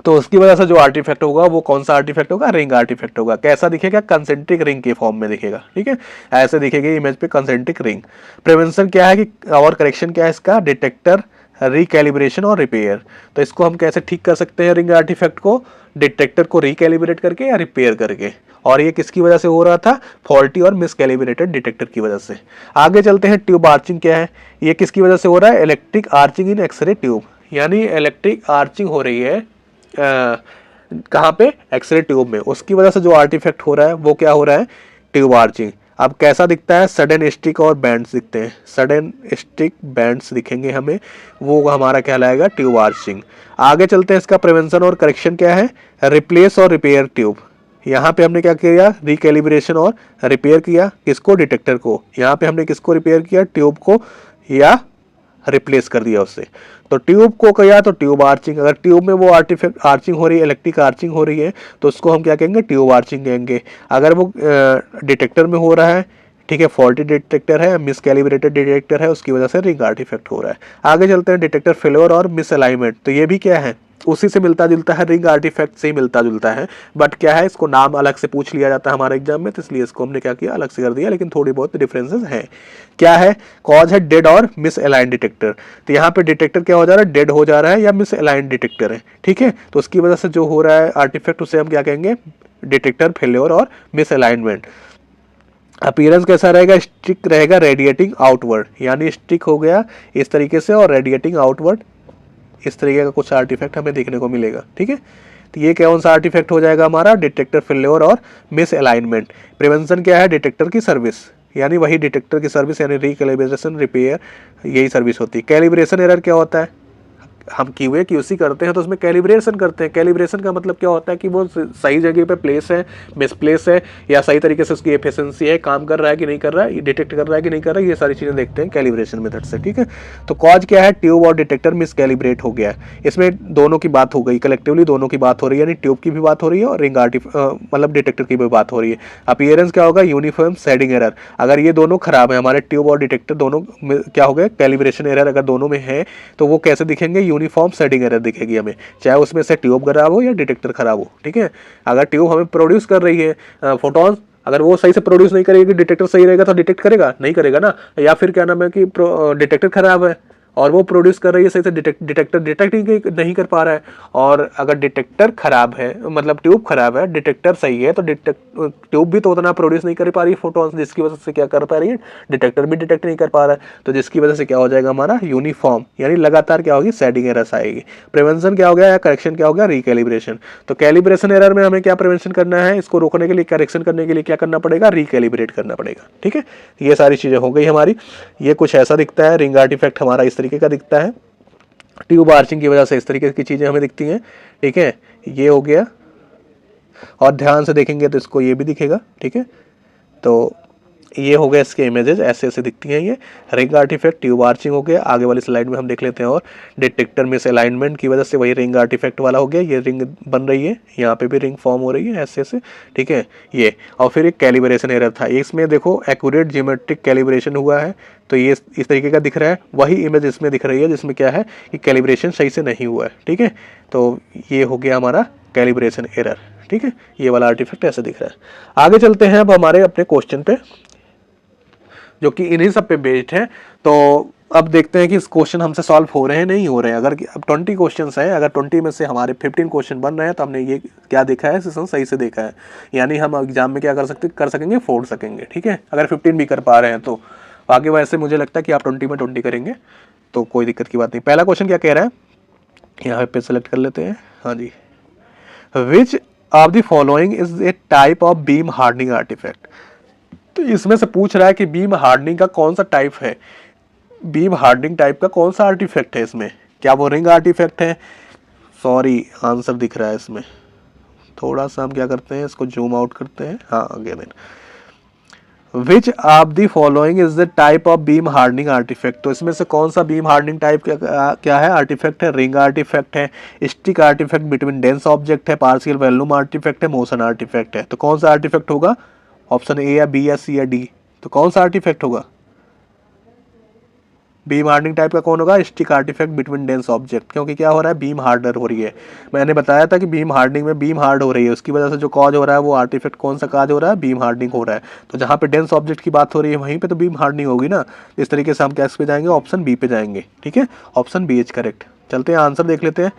तो उसकी वजह से जो आर्टिफैक्ट होगा वो कौन सा आर्टिफैक्ट होगा, रिंग आर्टिफैक्ट होगा। कैसा दिखेगा, कंसेंट्रिक रिंग के फॉर्म में दिखेगा, ठीक है, ऐसे दिखेगी इमेज पे कंसेंट्रिक रिंग। प्रिवेंशन क्या है कि और करेक्शन क्या है इसका, डिटेक्टर रिकैलिब्रेशन और रिपेयर। तो इसको हम कैसे ठीक कर सकते हैं, रिंग आर्टिफैक्ट को, डिटेक्टर को रिकैलिब्रेट करके या रिपेयर करके, और ये किसकी वजह से हो रहा था, फॉल्टी और मिसकैलिब्रेटेड डिटेक्टर की वजह से। आगे चलते हैं, ट्यूब आर्चिंग क्या है, ये किसकी वजह से हो रहा है, इलेक्ट्रिक आर्चिंग इन एक्सरे ट्यूब, यानी इलेक्ट्रिक आर्चिंग हो रही है कहाँ पे, एक्सरे ट्यूब में, उसकी वजह से जो आर्टिफैक्ट हो रहा है वो क्या हो रहा है, ट्यूब आर्चिंग। अब कैसा दिखता है, सडन स्टिक और बैंड्स दिखते हैं, सडन स्टिक बैंड्स दिखेंगे हमें, वो हमारा कहलाएगा ट्यूब आर्चिंग। आगे चलते हैं, इसका प्रिवेंशन और करेक्शन क्या है, रिप्लेस और रिपेयर ट्यूब। यहाँ पे हमने क्या किया, रिकैलिब्रेशन और रिपेयर किया, किसको, डिटेक्टर को। यहाँ पे हमने किसको रिपेयर किया, ट्यूब को या रिप्लेस कर दिया उससे। तो ट्यूब को क्या, तो ट्यूब आर्चिंग, अगर ट्यूब में वो आर्टिफैक्ट आर्चिंग हो रही है, इलेक्ट्रिक आर्चिंग हो रही है, तो उसको हम क्या कहेंगे, ट्यूब आर्चिंग कहेंगे। अगर वो डिटेक्टर में हो रहा है, ठीक है, फॉल्टी डिटेक्टर है, मिसकैलिब्रेटेड डिटेक्टर है, उसकी वजह से रिंग आर्टिफैक्ट हो रहा है। आगे चलते हैं, डिटेक्टर फेलियर और मिसअलाइनमेंट, तो ये भी क्या है, उसी से मिलता जुलता है, रिंग आर्टिफैक्ट से ही मिलता जुलता है, बट क्या है, इसको नाम अलग से पूछ लिया जाता है हमारे एग्जाम में, तो इसलिए इसको हमने क्या किया, अलग से कर दिया, लेकिन थोड़ी बहुत डिफरेंसेस हैं। क्या है, कॉज है डेड और मिस अलाइन डिटेक्टर, तो यहाँ पे डिटेक्टर क्या हो जा रहा है, डेड हो जा रहा है या मिस अलाइन डिटेक्टर है, ठीक है, तो उसकी वजह से जो हो रहा है आर्टिफैक्ट, उसे हम क्या कहेंगे, डिटेक्टर फेलियर और मिस अलाइनमेंट। अपीयरेंस कैसा रहेगा, स्टिक रहेगा, रेडिएटिंग आउटवर्ड, यानी स्टिक हो गया इस तरीके से और रेडिएटिंग आउटवर्ड, इस तरीके का कुछ आर्टिफैक्ट हमें देखने को मिलेगा, ठीक है। तो ये कौन सा आर्टिफैक्ट हो जाएगा हमारा, डिटेक्टर फेलियर और मिस अलाइनमेंट। प्रिवेंशन क्या है, डिटेक्टर की सर्विस, यानी वही डिटेक्टर की सर्विस, यानी रिकैलिब्रेशन, रिपेयर, यही सर्विस होती है। कैलिब्रेशन एरर क्या होता है, हम QA QC करते हैं तो उसमें कैलिब्रेशन करते हैं। कैलिब्रेशन का मतलब क्या होता है कि वो सही जगह पे प्लेस है, मिसप्लेस है, या सही तरीके से उसकी एफिशिएंसी है, काम कर रहा है कि नहीं कर रहा है, डिटेक्ट कर रहा है कि नहीं कर रहा है, ये सारी चीज़ें देखते हैं कैलिब्रेशन मेथड से, ठीक है। तो कॉज क्या है, ट्यूब और डिटेक्टर मिसकैलिब्रेट हो गया है, इसमें दोनों की बात हो गई, कलेक्टिवली दोनों की बात हो रही है, यानी ट्यूब की भी बात हो रही है और रिंग मतलब डिटेक्टर की भी बात हो रही है। अपीयरेंस क्या होगा, यूनिफॉर्म शेडिंग एरर, अगर ये दोनों खराब है, हमारे ट्यूब और डिटेक्टर दोनों क्या हो गए, कैलिब्रेशन एरर अगर दोनों में है तो वो कैसे दिखेंगे, यूनिफॉर्म शेडिंग एरर दिखेगी हमें, चाहे उसमें से ट्यूब खराब हो या डिटेक्टर खराब हो, ठीक है। अगर ट्यूब हमें प्रोड्यूस कर रही है फोटॉन्स, अगर वो सही से प्रोड्यूस नहीं करेगी, डिटेक्टर सही रहेगा तो डिटेक्ट करेगा, नहीं करेगा ना, या फिर क्या नाम है कि डिटेक्टर खराब है और वो प्रोड्यूस कर रही है सही से, डिटेक्टर डिटेक्ट नहीं कर पा रहा है। और अगर डिटेक्टर खराब है, मतलब ट्यूब खराब है, डिटेक्टर सही है, तो ट्यूब भी तो उतना प्रोड्यूस नहीं कर पा रही है फोटोन्स, जिसकी वजह से क्या कर पा रही है, डिटेक्टर भी डिटेक्ट नहीं कर पा रहा है, तो जिसकी वजह से क्या हो जाएगा हमारा, यूनिफॉर्म, यानी लगातार क्या होगी, शेडिंग एरर्स आएगी। प्रिवेंशन क्या हो गया या करेक्शन क्या हो गया, रिकैलिब्रेशन। तो कैलिब्रेशन एरर में हमें क्या प्रिवेंशन करना है, इसको रोकने के लिए, करेक्शन करने के लिए क्या करना पड़ेगा, रिकैलिब्रेट करना पड़ेगा, ठीक है। ये सारी चीजें हो गई हमारी। ये कुछ ऐसा दिखता है, रिंग आर्टिफैक्ट हमारा इस तरीके का दिखता है, ट्यूब आर्चिंग की वजह से इस तरीके की चीज़ें हमें दिखती हैं, ठीक है, ये हो गया। और ध्यान से देखेंगे तो इसको ये भी दिखेगा, ठीक है। तो ये हो गया इसके इमेजेस, ऐसे ऐसे दिखती हैं ये, रिंग आर्टिफैक्ट, ट्यूब आर्चिंग हो गया। आगे वाली स्लाइड में हम देख लेते हैं, और डिटेक्टर मिस अलाइनमेंट की वजह से वही रिंग आर्टिफैक्ट वाला हो गया, ये रिंग बन रही है, यहाँ पे भी रिंग फॉर्म हो रही है ऐसे ऐसे, ठीक है ये। और फिर एक कैलिब्रेशन एरर था, इसमें देखो एक्यूरेट ज्योमेट्रिक कैलिब्रेशन हुआ है, तो ये इस तरीके का दिख रहा है, वही इमेज इसमें दिख रही है जिसमें क्या है कि कैलिब्रेशन सही से नहीं हुआ है, ठीक है। तो ये हो गया हमारा कैलिब्रेशन एरर, ठीक है, ये वाला आर्टिफैक्ट ऐसे दिख रहा है। आगे चलते हैं अब हमारे अपने क्वेश्चन पे, जो कि इन्हीं सब पे बेस्ड है। तो अब देखते हैं कि इस क्वेश्चन हमसे सॉल्व हो रहे हैं नहीं हो रहे हैं। अगर अब 20 क्वेश्चंस हैं, अगर 20 में से हमारे 15 क्वेश्चन बन रहे हैं, तो हमने ये क्या देखा है, सिस्टम सही से देखा है, यानी हम एग्जाम में क्या कर सकेंगे, फोड़ सकेंगे, ठीक है, अगर 15 भी कर पा रहे हैं तो। आगे वैसे मुझे लगता है कि आप 20 में 20 करेंगे तो कोई दिक्कत की बात नहीं। पहला क्वेश्चन क्या कह रहा है, यहाँ पे सेलेक्ट कर लेते हैं, हाँ जी। Which of the following is a type of beam hardening artifact. तो इसमें से पूछ रहा है कि बीम हार्डनिंग का कौन सा टाइप है, बीम हार्डनिंग टाइप का कौन सा आर्टिफैक्ट है इसमें, क्या वो रिंग आर्टिफैक्ट है, सॉरी आंसर दिख रहा है इसमें, थोड़ा सा हम क्या करते हैं, इसको जूम आउट करते हैं, हाँ again. Which of the following is the type of beam hardening artifact. तो इसमें से कौन सा बीम हार्डनिंग टाइप क्या है, आर्टिफैक्ट है, रिंग आर्टिफैक्ट है, streak artifact between dense object है, पार्शियल वॉल्यूम आर्टिफैक्ट है, मोशन आर्टिफैक्ट है। तो कौन सा आर्टिफैक्ट होगा, ऑप्शन ए या बी या सी या डी, तो कौन सा आर्टिफैक्ट होगा, बीम हार्डनिंग टाइप का कौन होगा, streak artifact between dense object, क्योंकि क्या हो रहा है, बीम हार्डर हो रही है। मैंने बताया था कि बीम हार्डनिंग में बीम हार्ड हो रही है, उसकी वजह से जो कॉज हो रहा है वो आर्टिफैक्ट कौन सा कॉज हो रहा है, बीम हार्डनिंग हो रहा है। तो जहाँ पे डेंस ऑब्जेक्ट की बात हो रही है वहीं पे तो बीम हार्डनिंग होगी ना। इस तरीके से हम कैस पे जाएंगे, ऑप्शन बी पे जाएंगे, ठीक है, ऑप्शन बी इज करेक्ट। चलते हैं आंसर देख लेते हैं।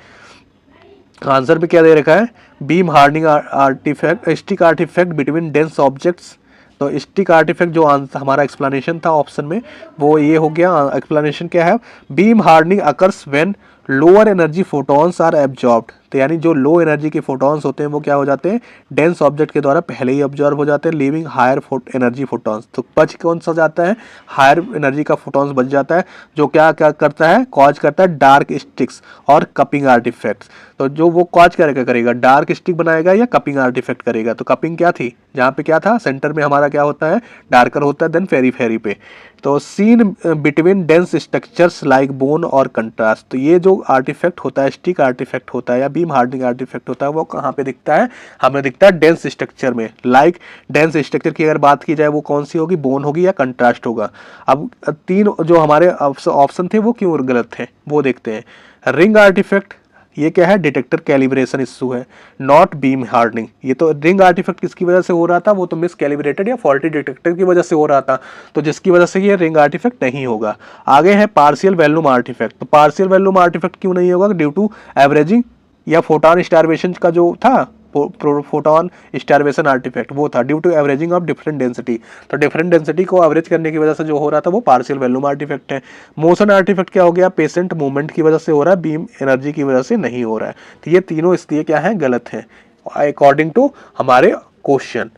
आंसर पे क्या दे रखा है, beam hardening artifact, streak artifact between dense objects. तो स्टिक आर्टिफैक्ट जो हमारा एक्सप्लेनेशन था ऑप्शन में, वो ये हो गया। एक्सप्लेनेशन क्या है, beam hardening occurs when lower energy photons are absorbed. तो यानी जो लो एनर्जी के फोटॉन्स होते हैं वो क्या हो जाते हैं, डेंस ऑब्जेक्ट के द्वारा पहले ही ऑब्जर्व हो जाते हैं, लीविंग हायर एनर्जी फोटॉन्स। तो बच कौन सा जाता है, हायर एनर्जी का फोटॉन्स बच जाता है, जो क्या क्या करता है, कॉज करता है डार्क स्टिक्स और कपिंग आर्टिफैक्ट्स। तो जो वो कॉज क्या करेगा, डार्क स्टिक बनाएगा या कपिंग आर्टिफैक्ट करेगा। तो कपिंग क्या थी, जहाँ पे क्या था, सेंटर में हमारा क्या होता है, डार्कर होता है देन फेरी फेरी पे, तो seen between dense structures like bone और कंट्रास्ट। तो ये जो आर्टिफैक्ट होता है, स्टिक आर्टिफैक्ट होता है या बीम हार्डनिंग आर्टिफैक्ट होता है, वो कहाँ पे दिखता है? हमें दिखता है डेंस स्ट्रक्चर में। लाइक डेंस स्ट्रक्चर की अगर बात की जाए वो कौन सी होगी? बोन होगी या कंट्रास्ट होगा। अब तीन जो हमारे ऑप्शन थे वो क्यों गलत थे वो देखते हैं। रिंग आर्टिफैक्ट, ये क्या है? डिटेक्टर कैलिब्रेशन इशू है, नॉट बीम हार्डनिंग। ये तो रिंग आर्टिफैक्ट किसकी वजह से हो रहा था? वो तो मिस कैलिब्रेटेड या फॉल्टी डिटेक्टर की वजह से हो रहा था, तो जिसकी वजह से ये रिंग आर्टिफैक्ट नहीं होगा। आगे है पार्शियल वैल्यूम आर्टिफैक्ट। तो पार्शियल वैल्यूम आर्टिफैक्ट क्यों नहीं होगा? ड्यू टू एवरेजिंग या फोटोन स्टारवेशन का जो था, फोटोन स्टारवेशन आर्टिफैक्ट, वो था due to averaging of different density. तो डिफरेंट डेंसिटी को एवरेज करने की वजह से जो हो रहा था वो पार्शियल वैल्यूम आर्टिफैक्ट है। मोशन आर्टिफैक्ट क्या हो गया? पेशेंट मूवमेंट की वजह से हो रहा है, बीम एनर्जी की वजह से नहीं हो रहा है। तो ये तीनों इसलिए क्या है? गलत है अकॉर्डिंग टू हमारे क्वेश्चन।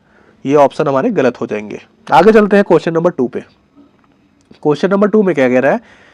ये ऑप्शन हमारे गलत हो जाएंगे। आगे चलते हैं क्वेश्चन नंबर 2 पे। क्वेश्चन नंबर 2 में क्या कह रहा है?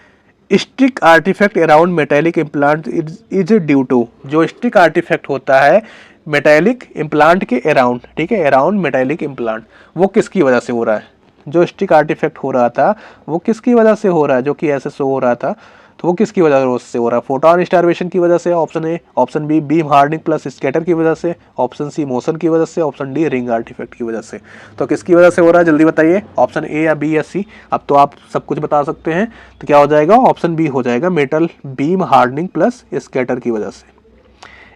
Streak artifact around metallic implant is due to. जो स्टिक आर्टिफैक्ट होता है मेटेलिक इम्प्लांट के अराउंड, ठीक है, अराउंड मेटेलिक इम्प्लांट, वो किसकी वजह से हो रहा है? जो स्टिक आर्टिफैक्ट हो रहा था वो किसकी वजह से हो रहा है? जो कि ऐसे शो हो रहा था, तो वो किसकी वजह से हो रहा है? फोटोन स्टारवेशन की वजह से, option A. Option B beam hardening plus scatter की वजह से। ऑप्शन सी मोशन की वजह से। ऑप्शन डी रिंग आर्टिफैक्ट की वजह से। तो किसकी वजह से हो रहा है जल्दी बताइए? ऑप्शन ए या बी या सी? अब तो आप सब कुछ बता सकते हैं। तो क्या हो जाएगा? ऑप्शन बी हो जाएगा, metal beam hardening plus scatter की वजह से।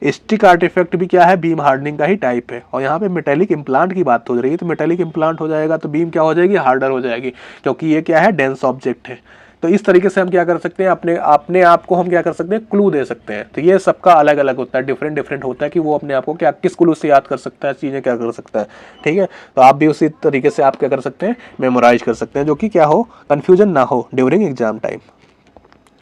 स्टिक आर्टिफैक्ट भी क्या है? बीम हार्डनिंग का ही टाइप है। और यहाँ पे मेटेलिक इम्प्लांट की बात हो रही है, तो मेटेलिक इम्प्लांट हो जाएगा तो बीम क्या हो जाएगी? हार्डर हो जाएगी, क्योंकि ये क्या है? डेंस ऑब्जेक्ट है। तो इस तरीके से हम क्या कर सकते हैं? अपने आप को हम क्या कर सकते हैं? क्लू दे सकते हैं। तो ये सबका अलग अलग होता है, डिफरेंट डिफरेंट होता है कि वो अपने आप को क्या, किस क्लू से याद कर सकता है, चीज़ें क्या कर सकता है। ठीक है, तो आप भी उसी तरीके से आप क्या कर सकते हैं? मेमोराइज कर सकते हैं, जो कि क्या हो, कन्फ्यूजन ना हो ड्यूरिंग एग्जाम टाइम।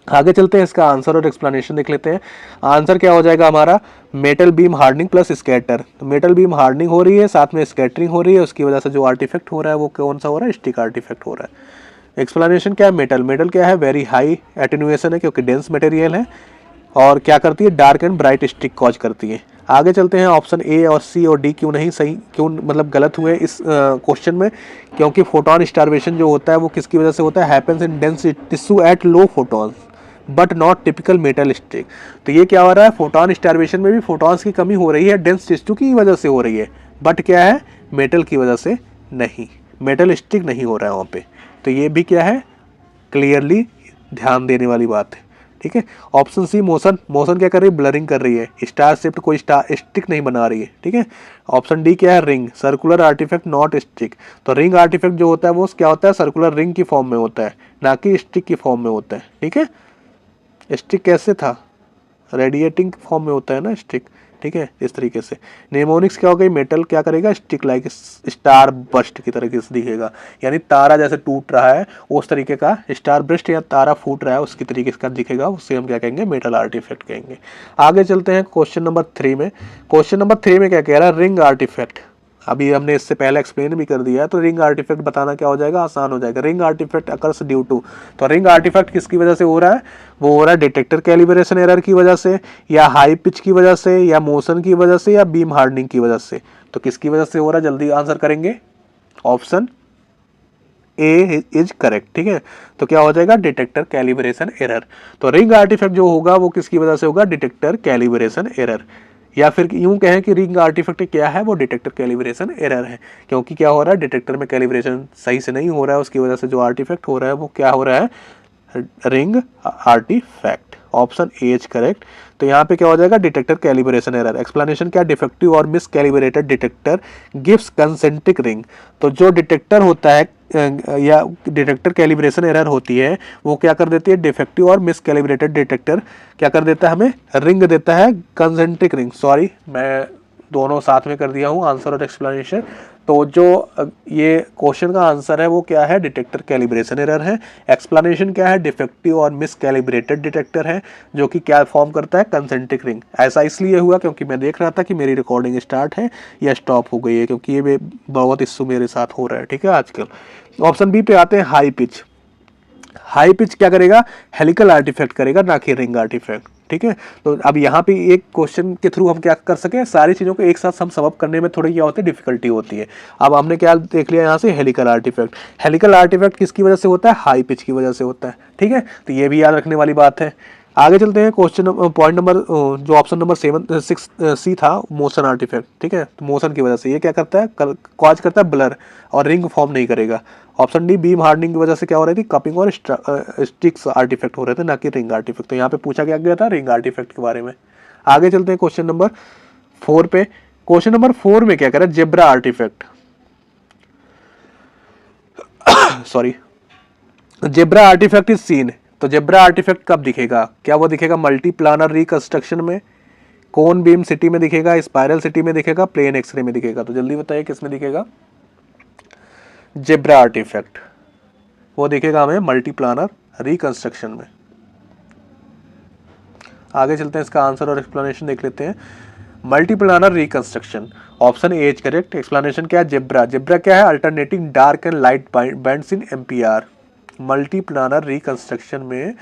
आगे चलते हैं, इसका आंसर और एक्सप्लेनेशन देख लेते हैं। आंसर क्या हो जाएगा हमारा? Metal beam hardening plus scatter. तो मेटल बीम हार्डनिंग हो रही है, साथ में स्कैटरिंग हो रही है, उसकी वजह से जो आर्टिफैक्ट हो रहा है वो कौन सा हो रहा है? स्टिक आर्टिफैक्ट हो रहा है। एक्सप्लेनेशन क्या है? मेटल क्या है? वेरी हाई एटेन्यूएशन है, क्योंकि डेंस मटेरियल है, और क्या करती है? Dark and bright stick cause करती है। आगे चलते हैं, ऑप्शन ए और सी और डी क्यों नहीं सही, क्यों मतलब गलत हुए इस क्वेश्चन में? क्योंकि फोटोन स्टारवेशन जो होता है वो किसकी वजह से होता है? Happens in dense tissue at low photons but not typical metal stick. तो ये क्या हो रहा है? फोटोन स्टारवेशन में भी फोटॉन्स की कमी हो रही है, डेंस टिश्यू की वजह से हो रही है, बट क्या है? मेटल की वजह से नहीं, मेटल स्टिक नहीं हो रहा है वहाँ पे। तो ये भी क्या है? क्लियरली ध्यान देने वाली बात है। ठीक है, ऑप्शन सी मोशन क्या कर रही है? ब्लरिंग कर रही है। स्टार शिफ्ट कोई स्टार स्टिक नहीं बना रही है। ठीक है, ऑप्शन डी क्या है? Ring, circular artifact not streak. तो रिंग आर्टिफैक्ट जो होता है वो क्या होता है? सर्कुलर रिंग की फॉर्म में होता है, ना कि स्टिक की फॉर्म में होता है। ठीक है, स्टिक कैसे था? रेडिएटिंग फॉर्म में होता है ना स्टिक। ठीक है, इस तरीके से। नेमोनिक्स क्या हो गई? मेटल क्या करेगा? स्टिक लाइक स्टार बस्ट की तरह से दिखेगा, यानी तारा जैसे टूट रहा है उस तरीके का, स्टार बस्ट या तारा फूट रहा है उसकी तरीके का दिखेगा, उससे हम क्या कहेंगे? मेटल आर्टिफैक्ट कहेंगे। आगे चलते हैं क्वेश्चन नंबर 3 में। क्वेश्चन नंबर 3 में क्या कह रहा है? Ring artifact. अभी हमने इससे पहले एक्सप्लेन भी कर दिया है, तो रिंग आर्टिफैक्ट बताना क्या हो जाएगा? आसान हो जाएगा। Ring artifact occurs due to. तो रिंग आर्टिफैक्ट किसकी वजह से हो रहा है? वो हो रहा है डिटेक्टर कैलिब्रेशन एरर की वजह से, या हाई पिच की वजह से, या मोशन की वजह से, या बीम हार्डनिंग की वजह से। तो किसकी वजह से हो रहा है? जल्दी आंसर करेंगे। Option A is correct. ठीक है, तो क्या हो जाएगा? Detector calibration error. तो रिंग आर्टिफैक्ट जो होगा वो किसकी वजह से होगा? Detector calibration error. या फिर यूं कहें कि रिंग आर्टिफैक्ट क्या है? वो डिटेक्टर कैलिब्रेशन एरर है, क्योंकि क्या हो रहा है? डिटेक्टर में कैलिब्रेशन सही से नहीं हो रहा है, उसकी वजह से जो आर्टिफैक्ट हो रहा है वो क्या हो रहा है? Ring artifact. Option A is correct. तो यहाँ पे क्या हो जाएगा? Detector calibration error. एक्सप्लेनेशन क्या? डिफेक्टिव और miscalibrated detector gives concentric ring. तो जो डिटेक्टर होता है या डिटेक्टर कैलिब्रेशन एरर होती है वो क्या कर देती है? डिफेक्टिव और मिस कैलिब्रेटेड डिटेक्टर क्या कर देता है? हमें रिंग देता है, कंसेंट्रिक रिंग। सॉरी, मैं दोनों साथ में कर दिया हूँ, आंसर और एक्सप्लेनेशन। तो जो ये क्वेश्चन का आंसर है वो क्या है? डिटेक्टर कैलिब्रेशन एरर है। एक्सप्लेनेशन क्या है? डिफेक्टिव और मिस कैलिब्रेटेड डिटेक्टर है, जो कि क्या फॉर्म करता है? Concentric ring. ऐसा इसलिए हुआ क्योंकि मैं देख रहा था कि मेरी रिकॉर्डिंग स्टार्ट है या स्टॉप हो गई है, क्योंकि ये बहुत इश्यू मेरे साथ हो रहा है। ठीक है, आजकल। ऑप्शन बी पे आते हैं, हाई पिच। हाई पिच क्या करेगा? हेलिकल आर्टिफैक्ट करेगा, ना कि रिंग आर्टिफैक्ट। ठीक है। तो अब यहाँ पे एक क्वेश्चन के थ्रू हम क्या कर सके, सारी चीज़ों को एक साथ हम सम अप करने में थोड़ी क्या होती है, डिफिकल्टी होती है। अब हमने क्या देख लिया यहाँ से, हेलिकल आर्टिफैक्ट। हेलिकल आर्टिफैक्ट किसकी वजह से होता है, हाई पिच की वजह से होता है, ठीक है। तो ये भी याद रखने वाली बात है। आगे चलते हैं, क्वेश्चन पॉइंट नंबर जो ऑप्शन नंबर 6 सी था, मोशन आर्टिफैक्ट, ठीक है। तो मोशन की वजह से ये क्या करता है, कॉज करता है ब्लर और रिंग फॉर्म नहीं करेगा। ऑप्शन डी, बीम हार्डनिंग की वजह से क्या हो रही थी, कपिंग और स्टिक्स आर्टिफैक्ट हो रहे थे, ना कि रिंग आर्टिफैक्ट। तो यहाँ पे पूछा क्या गया था, रिंग आर्टिफैक्ट के बारे में। आगे चलते हैं क्वेश्चन नंबर 4 पे। क्वेश्चन नंबर 4 में क्या करें, zebra artifact, sorry, zebra artifact is seen. तो जेब्रा आर्टिफैक्ट कब दिखेगा, क्या वो दिखेगा मल्टी प्लानर रिकंस्ट्रक्शन में, कोन बीम सिटी में दिखेगा, स्पाइरल सिटी में दिखेगा, प्लेन एक्सरे में दिखेगा। तो जल्दी बताइए किस में दिखेगा, जेब्रा आर्टिफैक्ट वो दिखेगा हमें मल्टी प्लानर रिकंस्ट्रक्शन में। आगे चलते हैं, इसका आंसर और एक्सप्लेनेशन देख लेते हैं। Multi planner reconstruction, option A is correct. Explanation क्या है, जेब्रा, जेब्रा क्या है, alternating dark and light bands in MPR. Multi planner reconstruction में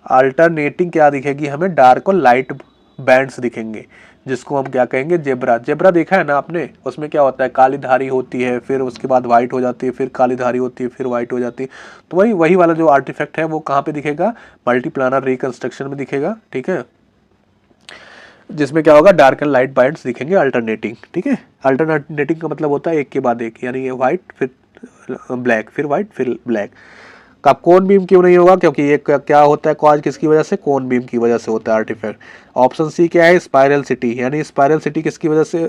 अल्टरनेटिंग क्या दिखेगी हमें, डार्क और लाइट बैंड्स दिखेंगे, जिसको हम क्या कहेंगे, जेब्रा। जेब्रा देखा है ना आपने, उसमें क्या होता है, काली धारी होती है, फिर उसके बाद वाइट हो जाती है, फिर काली धारी होती है, फिर वाइट हो जाती है। तो वही वाला जो आर्टिफैक्ट है वो कहाँ पे दिखेगा, मल्टी प्लानर रिकंस्ट्रक्शन में दिखेगा, ठीक है। जिसमें क्या होगा, डार्क एंड लाइट बैंड्स दिखेंगे अल्टरनेटिंग, ठीक है। अल्टरनेटिंग का मतलब होता है एक के बाद एक, यानी ये व्हाइट फिर ब्लैक, फिर व्हाइट फिर ब्लैक। कब कोन बीम क्यों नहीं होगा, क्योंकि ये क्या होता है, कॉज किसकी वजह से, कोन बीम की वजह से होता है आर्टिफैक्ट। ऑप्शन सी क्या है, स्पाइरल सिटी, यानी स्पाइरल सिटी किसकी वजह से,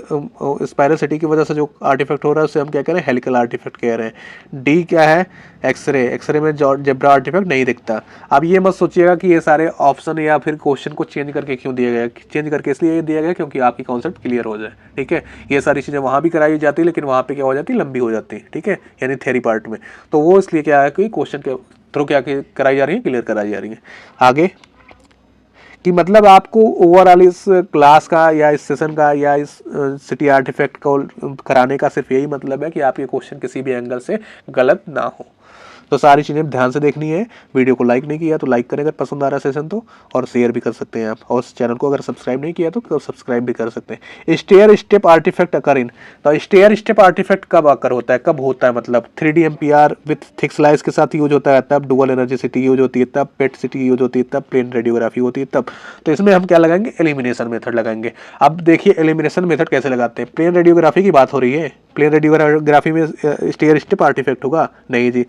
स्पाइरल सिटी की वजह से जो आर्टिफैक्ट हो रहा है उसे हम क्या कह रहे हैं, हेलिकल आर्टिफैक्ट कह रहे हैं। डी क्या है, एक्सरे, एक्सरे में जेब्रा आर्टिफैक्ट नहीं दिखता। अब ये मत सोचिएगा कि ये सारे ऑप्शन या फिर क्वेश्चन को चेंज करके क्यों दिया गया, चेंज करके इसलिए ये दिया गया क्योंकि आपकी कॉन्सेप्ट क्लियर हो जाए, ठीक है। ये सारी चीज़ें वहाँ भी कराई जाती है, लेकिन वहाँ पे क्या हो जाती है, लंबी हो जाती है, ठीक है, यानी थ्योरी पार्ट में। तो वो इसलिए क्या है कि क्वेश्चन के थ्रू क्या कराई जा रही है, क्लियर कराई जा रही है। आगे कि मतलब आपको ओवरऑल इस क्लास का या इस सेशन का या इस सिटी आर्टिफैक्ट को कराने का सिर्फ यही मतलब है कि आपके क्वेश्चन किसी भी एंगल से गलत ना हो। तो सारी चीज़ें ध्यान से देखनी है। वीडियो को लाइक नहीं किया तो लाइक करें अगर पसंद आ रहा है सेशन तो, और शेयर भी कर सकते हैं आप, और इस चैनल को अगर सब्सक्राइब नहीं किया तो सब्सक्राइब भी कर सकते हैं। स्टेयर स्टेप आर्टिफैक्ट अकर इन, तो स्टेयर स्टेप आर्टिफैक्ट कब अकर होता है, कब होता है, मतलब 3D MPR with thick slice के साथ यूज होता है तब, डुअल एनर्जी सिटी यूज होती है तब, पेट सिटी यूज होती है तब, प्लेन रेडियोग्राफी होती है तब। तो इसमें हम क्या लगाएंगे, एलिमिनेशन मेथड लगाएंगे। अब देखिए एलिमिनेशन मेथड कैसे लगाते हैं, प्लेन रेडियोग्राफी की बात हो रही है, प्लेन रेडियोग्राफी में स्टेयर स्टेप आर्टिफैक्ट होगा नहीं जी।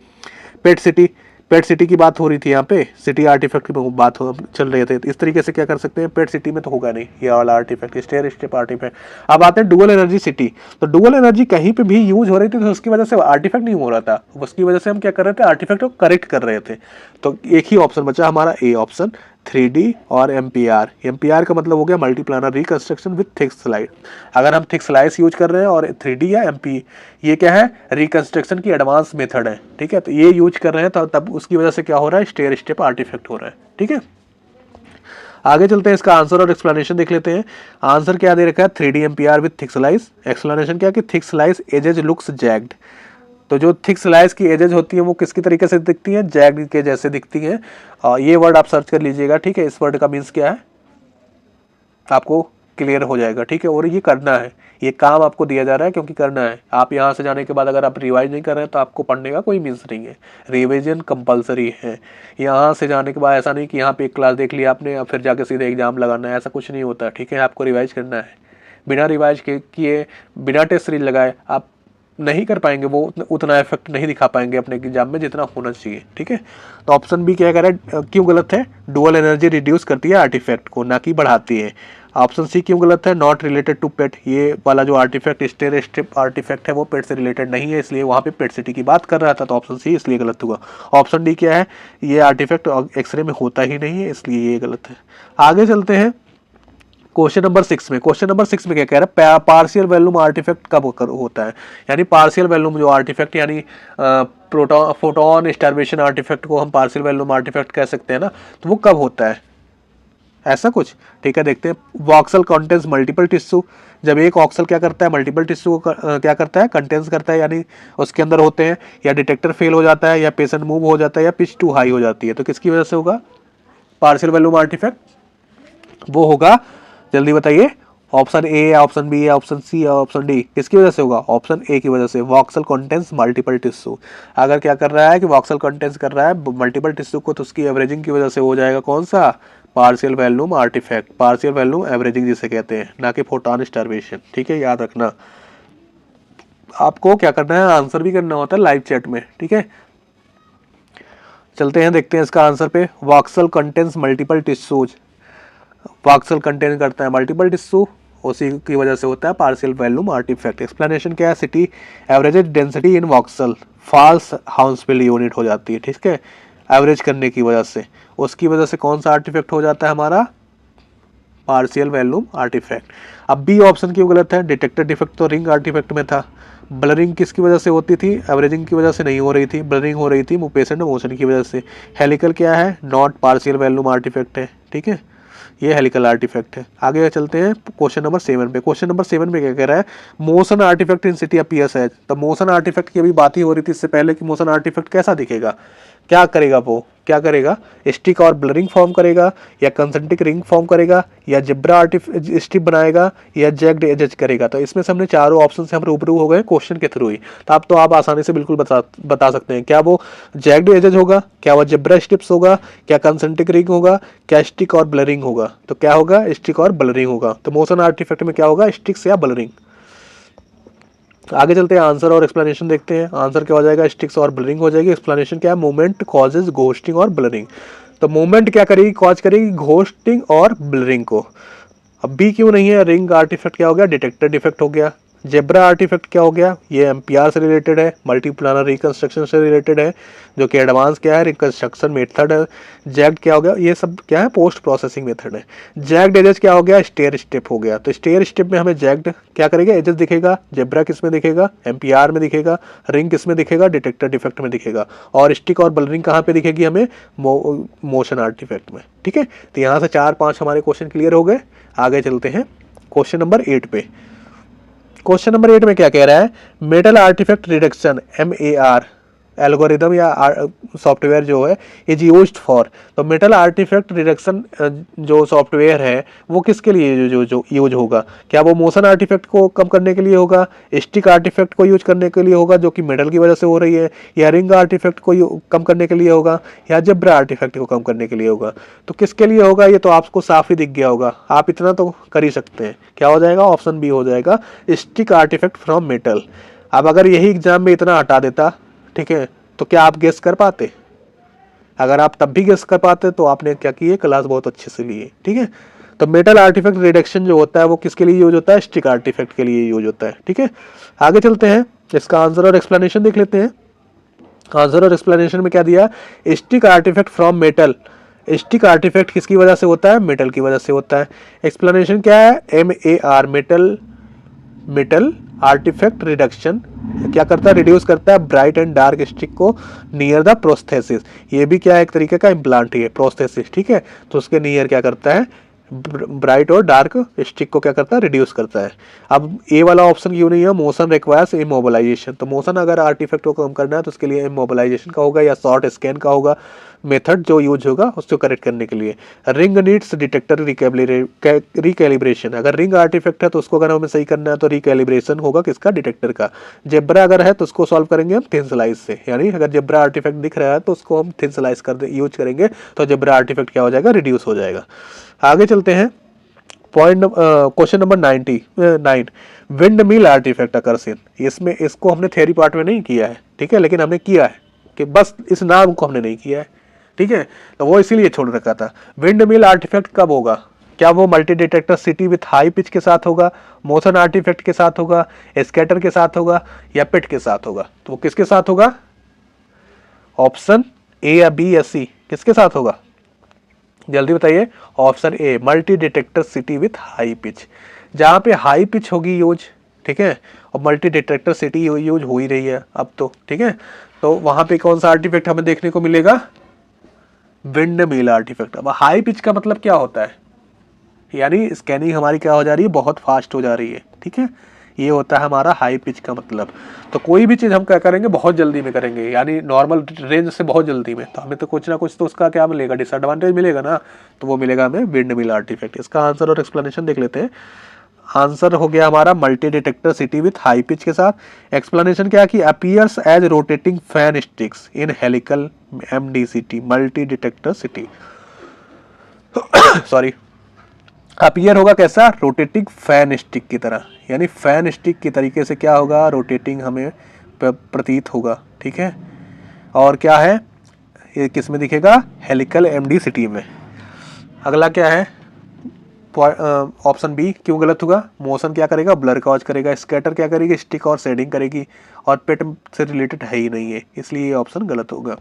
पेट सिटी, पेट सिटी की बात हो रही थी, यहाँ पे सिटी आर्टिफैक्ट की बात चल रहे थे, इस तरीके से क्या कर सकते हैं, पेट सिटी में तो होगा नहीं ये वाला आर्टिफैक्ट, स्टेयर स्टेप आर्टिफैक्ट। अब आते हैं डुअल एनर्जी सिटी, तो डुअल एनर्जी कहीं पे भी यूज हो रही थी तो उसकी वजह से आर्टिफैक्ट नहीं हो रहा था, उसकी वजह से हम क्या कर रहे थे, आर्टिफैक्ट को करेक्ट कर रहे थे। तो एक ही ऑप्शन बचा हमारा, ए ऑप्शन, 3D और एम्पीआर। एम्पीआर का मतलब हो गया multi planner reconstruction with thick slice. अगर हम थिक स्लाइस यूज कर रहे हैं और 3D या MP, ये क्या है, रिकंस्ट्रक्शन की एडवांस मेथड है, ठीक है। तो ये यूज कर रहे हैं तो तब उसकी वजह से क्या हो रहा है, स्टेयर स्टेप आर्टिफैक्ट हो रहा है, ठीक है। आगे चलते हैं, इसका आंसर और एक्सप्लेनेशन देख लेते हैं। आंसर क्या दे रखा है, 3D MPR with thick slice. Explanation क्या है कि thick slice edges looks jagged. तो जो थिक स्लाइस की एजेज होती है वो किसकी तरीके से दिखती है, जैग के जैसे दिखती है। ये वर्ड आप सर्च कर लीजिएगा, ठीक है। इस वर्ड का मीन्स क्या है आपको क्लियर हो जाएगा, ठीक है। और ये करना है, ये काम आपको दिया जा रहा है क्योंकि करना है। आप यहाँ से जाने के बाद अगर आप रिवाइज नहीं कर रहे हैं तो आपको पढ़ने का कोई मीन्स नहीं है, रिविजन कंपलसरी है। यहाँ से जाने के बाद ऐसा नहीं कि यहाँ पे एक क्लास देख लिया आपने और फिर जाके सीधे एग्जाम लगाना है, ऐसा कुछ नहीं होता, ठीक है। आपको रिवाइज करना है, बिना रिवाइज किए बिना टेस्ट सीरीज लगाए आप नहीं कर पाएंगे, वो उतना इफेक्ट नहीं दिखा पाएंगे अपने एग्जाम में जितना होना चाहिए, ठीक है। तो ऑप्शन बी क्या कह रहा है, क्यों गलत है, डुअल एनर्जी रिड्यूस करती है आर्टिफैक्ट को, ना कि बढ़ाती है। ऑप्शन सी क्यों गलत है, नॉट रिलेटेड टू पेट, ये वाला जो आर्टिफैक्ट स्टेयर स्टेप आर्टिफैक्ट है वो पेट से रिलेटेड नहीं है, इसलिए वहाँ पे पेट सिटी की बात कर रहा था, तो ऑप्शन सी इसलिए गलत हुआ। ऑप्शन डी क्या है, ये आर्टिफैक्ट एक्सरे में होता ही नहीं है, इसलिए ये गलत है। आगे चलते हैं क्वेश्चन नंबर 6 में। क्वेश्चन नंबर 6 में क्या कह रहा है, पार्शियल वॉल्यूम आर्टिफैक्ट कब होता है, यानी पार्शियल वॉल्यूम जो आर्टिफैक्ट, यानी प्रोटॉन फोटोन स्टार्वेशन आर्टिफैक्ट को हम पार्शियल वॉल्यूम आर्टिफैक्ट कह सकते हैं ना, तो वो कब होता है, ऐसा कुछ, ठीक है। देखते हैं, वॉक्सल कंटेंस मल्टीपल टिश्यू, जब एक ऑक्सल क्या करता है, मल्टीपल टिश्यू को क्या करता है, कंटेंस करता है, यानी उसके अंदर होते हैं, या डिटेक्टर फेल हो जाता है, या पेशेंट मूव हो जाता है, या पिच टू हाई हो जाती है, तो किसकी वजह से होगा पार्शियल वॉल्यूम आर्टिफैक्ट, वो होगा, जल्दी बताइए, ऑप्शन ए या ऑप्शन बी या ऑप्शन सी या ऑप्शन डी, किसकी वजह से होगा? ऑप्शन ए की वजह से। वॉक्सल कंटेंस मल्टीपल टिश्यू, अगर क्या कर रहा है कि वॉक्सल कंटेंस कर रहा है मल्टीपल टिश्यू को, तो उसकी एवरेजिंग की वजह से हो जाएगा कौन सा? Partial volume artifact, partial volume averaging जिसे कहते हैं, ना कि फोटॉन स्टार्वेशन। ठीक है, याद रखना। आपको क्या करना है, आंसर भी करना होता है लाइव चैट में। ठीक है, चलते हैं देखते हैं इसका आंसर पे। Voxel contains multiple tissues, voxel contain करता है मल्टीपल टिश्यू, उसी की वजह से होता है पार्शियल वॉल्यूम आर्टिफैक्ट। एक्सप्लेनेशन क्या है? CT average density in voxel false Hounsfield unit हो जाती है। ठीक है, एवरेज करने की वजह से, उसकी वजह से कौन सा आर्टिफैक्ट हो जाता है हमारा? Partial volume artifact. अब बी ऑप्शन क्यों गलत है? डिटेक्टर डिफेक्ट तो रिंग आर्टिफैक्ट में था। ब्लरिंग किसकी वजह से होती थी? एवरेजिंग की वजह से नहीं हो रही थी, ब्लरिंग हो रही थी पेशेंट मोशन की वजह से। हेलिकल क्या है? नॉट पार्शियल वॉल्यूम आर्टिफैक्ट है। ठीक है, ये हेलिकल आर्टिफैक्ट है। आगे चलते हैं क्वेश्चन नंबर 7 पे। क्वेश्चन नंबर 7 पे क्या कह रहा है? Motion artifact in CT appears as. तो मोशन आर्टिफैक्ट की अभी बात ही हो रही थी इससे पहले कि मोशन आर्टिफैक्ट कैसा दिखेगा, क्या करेगा वो, क्या करेगा? स्टिक और ब्लरिंग फॉर्म करेगा, या कंसेंट्रिक रिंग फॉर्म करेगा, या जिब्रा स्टिप बनाएगा, या जैक्ड एजेज करेगा। तो इसमें से हमने चारों ऑप्शन से हम रूबरू हो गए क्वेश्चन के थ्रू ही। तो अब तो आप आसानी से बिल्कुल बता सकते हैं, क्या वो जैक्ड एजेज होगा, क्या वो जिब्रा स्टिप्स होगा, क्या कंसेंट्रिक रिंग होगा, क्या स्टिक और ब्लरिंग होगा? तो क्या होगा? स्टिक और ब्लरिंग होगा। तो मोशन आर्टिफैक्ट में क्या होगा? स्टिक्स या ब्लरिंग। आगे चलते हैं, आंसर और एक्सप्लेनेशन देखते हैं। आंसर क्या हो जाएगा? स्टिक्स और ब्लरिंग हो जाएगी। एक्सप्लेनेशन क्या है? मूवमेंट कॉजेज घोस्टिंग और ब्लरिंग। तो मूवमेंट क्या करेगी? कॉज करेगी घोस्टिंग और ब्लरिंग को। अब बी क्यों नहीं है? रिंग आर्टिफैक्ट क्या हो गया? डिटेक्टर डिफेक्ट हो गया। जेब्रा आर्टिफैक्ट क्या हो गया? ये एम्पियर से रिलेटेड है, मल्टीप्लानर रिकंस्ट्रक्शन से रिलेटेड है, जो कि एडवांस क्या है? रिकंस्ट्रक्शन मेथड है। जैक्ड क्या हो गया? ये सब क्या है? पोस्ट प्रोसेसिंग मेथड है। जैक्ड एजेस क्या हो गया? स्टेयर स्टेप हो गया। तो स्टेयर स्टेप में हमें जैक्ड क्या करेगा? एजेस दिखेगा। जेब्रा किस में दिखेगा? एम्पियर में दिखेगा। रिंग किस में दिखेगा? डिटेक्टर डिफेक्ट में दिखेगा। और स्टिक और ब्लरिंग कहाँ पे दिखेगी हमें? मोशन आर्टिफैक्ट में। ठीक है, तो यहाँ से 4-5 हमारे क्वेश्चन क्लियर हो गए। आगे चलते हैं क्वेश्चन नंबर 8 पे। क्वेश्चन नंबर 8 में क्या कह रहा है? Metal artifact reduction MAR algorithm या सॉफ्टवेयर जो है इज यूज्ड फॉर। तो मेटल आर्टिफैक्ट रिडक्शन जो सॉफ्टवेयर है वो किसके लिए जो यूज होगा? क्या वो मोशन आर्टिफैक्ट को कम करने के लिए होगा, स्टिक आर्टिफैक्ट को यूज करने के लिए होगा जो कि मेटल की वजह से हो रही है, या रिंग आर्टिफैक्ट को कम करने के लिए होगा, या जेब्रा आर्टिफैक्ट को कम करने के लिए होगा? तो किसके लिए होगा? ये तो आपको साफ ही दिख गया होगा, आप इतना तो कर ही सकते हैं। क्या हो जाएगा? ऑप्शन बी हो जाएगा, स्टिक आर्टिफैक्ट फ्रॉम मेटल। अब अगर यही एग्जाम में इतना हटा देता, ठीक है, तो क्या आप गेस कर पाते? अगर आप तब भी गेस कर पाते तो आपने क्या किए? क्लास बहुत अच्छे से लिए। ठीक है, तो मेटल आर्टिफैक्ट रिडक्शन जो होता है वो किसके लिए यूज होता है? स्टिक आर्टिफैक्ट के लिए यूज होता है। ठीक है, आगे चलते हैं, इसका आंसर और एक्सप्लेनेशन देख लेते हैं। आंसर और एक्सप्लेनेशन में क्या दिया? Streak artifact from metal. Streak artifact किसकी वजह से होता है? मेटल की वजह से होता है। एक्सप्लेनेशन क्या है? MAR मेटल आर्टिफैक्ट रिडक्शन क्या करता है? रिड्यूस करता है ब्राइट एंड डार्क स्टिक को नियर द प्रोस्थेसिस। ये भी क्या है? एक तरीके का इम्प्लांट ही है, प्रोस्थेसिस। ठीक है, तो उसके नियर क्या करता है? ब्राइट और डार्क स्टिक को क्या करता है? रिड्यूस करता है। अब ए वाला ऑप्शन क्यों नहीं है? Motion requires immobilisation. तो मोशन अगर आर्टिफैक्ट को कम करना है तो उसके लिए इमोबिलाइजेशन का होगा या शॉर्ट स्कैन का होगा मेथड जो यूज होगा उसको करेक्ट करने के लिए। Ring needs detector recalibration. अगर रिंग आर्टिफैक्ट है तो उसको अगर हमें सही करना है तो रिकैलिब्रेशन होगा किसका? डिटेक्टर का। जेब्रा अगर है तो उसको सॉल्व करेंगे हम थिन स्लाइस से, यानी अगर जेब्रा आर्टिफैक्ट दिख रहा है तो उसको हम थिन स्लाइस कर यूज करेंगे तो जेब्रा आर्टिफैक्ट क्या हो जाएगा? रिड्यूस हो जाएगा। आगे चलते हैं, question number 9 windmill artifact occurs in. इसमें इसको हमने थ्योरी पार्ट में नहीं किया है, ठीक है, लेकिन हमने किया है कि बस इस नाम को हमने नहीं किया है। ठीक है, तो वो इसीलिए छोड़ रखा था। विंड मिल आर्टिफैक्ट कब होगा? क्या वो multi detector CT with high pitch के साथ होगा, मोशन आर्टिफैक्ट के साथ होगा, स्कैटर के साथ होगा, या पिट के साथ होगा? तो वो किसके साथ होगा? ऑप्शन ए या बी या सी, किसके साथ होगा? जल्दी बताइए। Option A, multi detector CT with high pitch. जहां पे हाई पिच होगी यूज, ठीक है, और मल्टी डिटेक्टर सिटी यूज हो ही रही है अब तो, ठीक है, तो वहां पे कौन सा आर्टिफैक्ट हमें देखने को मिलेगा? Windmill artifact. अब हाई पिच का मतलब क्या होता है? यानी स्कैनिंग हमारी क्या हो जा रही है? बहुत फास्ट हो जा रही है। ठीक है, ये होता है हमारा हाई पिच का मतलब। तो कोई भी चीज़ हम क्या करेंगे, बहुत जल्दी में करेंगे, यानी नॉर्मल रेंज से बहुत जल्दी में, तो हमें तो कुछ ना कुछ तो उसका क्या मिलेगा, डिसएडवांटेज मिलेगा ना, तो वो मिलेगा हमें विंड मिल आर्टिफैक्ट। इसका आंसर और एक्सप्लेनेशन देख लेते हैं। आंसर हो गया हमारा multi detector CT with high pitch के साथ। एक्सप्लेनेशन क्या कि appears as rotating fan streaks in helical MDCT multi detector CT. Sorry, appear होगा कैसा, रोटेटिंग फैन स्टिक की तरह, यानी फैन स्टिक की तरीके से क्या होगा, रोटेटिंग हमें प्रतीत होगा, ठीक है। और क्या है, ये किस में दिखेगा, हेलिकल MDCT में। अगला क्या है, ऑप्शन बी क्यों गलत होगा, मोशन क्या करेगा, ब्लर कॉज करेगा, स्कैटर क्या करेगी, स्टिक और शेडिंग करेगी, और पेट से रिलेटेड है ही नहीं है, इसलिए ये ऑप्शन गलत होगा।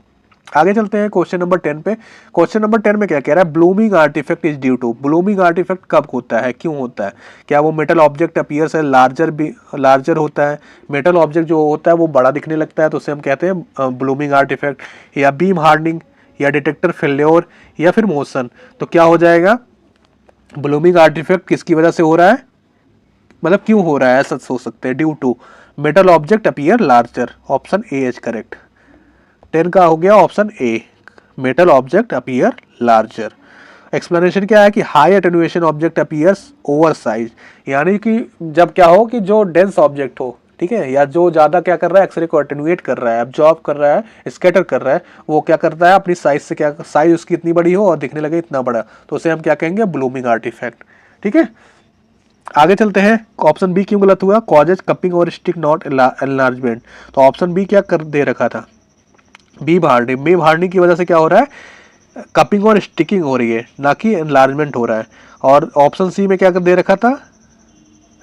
आगे चलते हैं क्वेश्चन नंबर 10 पे। क्वेश्चन नंबर 10 में क्या कह रहा है, blooming artifact is due to, blooming artifact कब होता है, क्यों होता है, क्या वो मेटल ऑब्जेक्ट अपीयर्स है लार्जर होता है, मेटल ऑब्जेक्ट जो होता है वो बड़ा दिखने लगता है, तो उसे हम कहते हैं ब्लूमिंग आर्टिफैक्ट, या बीम हार्डनिंग, या डिटेक्टर फेल्योर, या फिर मोशन। तो क्या हो जाएगा, ब्लूमिंग आर्टिफैक्ट किसकी वजह से हो रहा है, मतलब क्यों हो रहा है, ऐसा सोच सकते हैं, due to metal object appear larger, option A is correct. 10 का हो गया option A, metal object appear larger. Explanation क्या है कि high attenuation object appears oversize, यानी कि जब क्या हो कि जो डेंस ऑब्जेक्ट हो, ठीक है, या जो ज़्यादा क्या कर रहा है, एक्सरे को एटेन्यूएट कर रहा है, अब्जॉर्ब कर रहा है, स्कैटर कर रहा है, वो क्या करता है अपनी साइज से, क्या साइज उसकी इतनी बड़ी हो और दिखने लगे इतना बड़ा, तो उसे हम क्या कहेंगे, ब्लूमिंग आर्टिफैक्ट, ठीक है। आगे चलते हैं, ऑप्शन बी क्यों गलत हुआ, कॉजेज कपिंग और स्टिक नॉट एनलार्जमेंट। तो ऑप्शन बी क्या कर दे रखा था, बीम हार्डनिंग की वजह से क्या हो रहा है, कपिंग और स्टिकिंग हो रही है, ना कि एनलार्जमेंट हो रहा है। और ऑप्शन सी में क्या कर दे रखा था,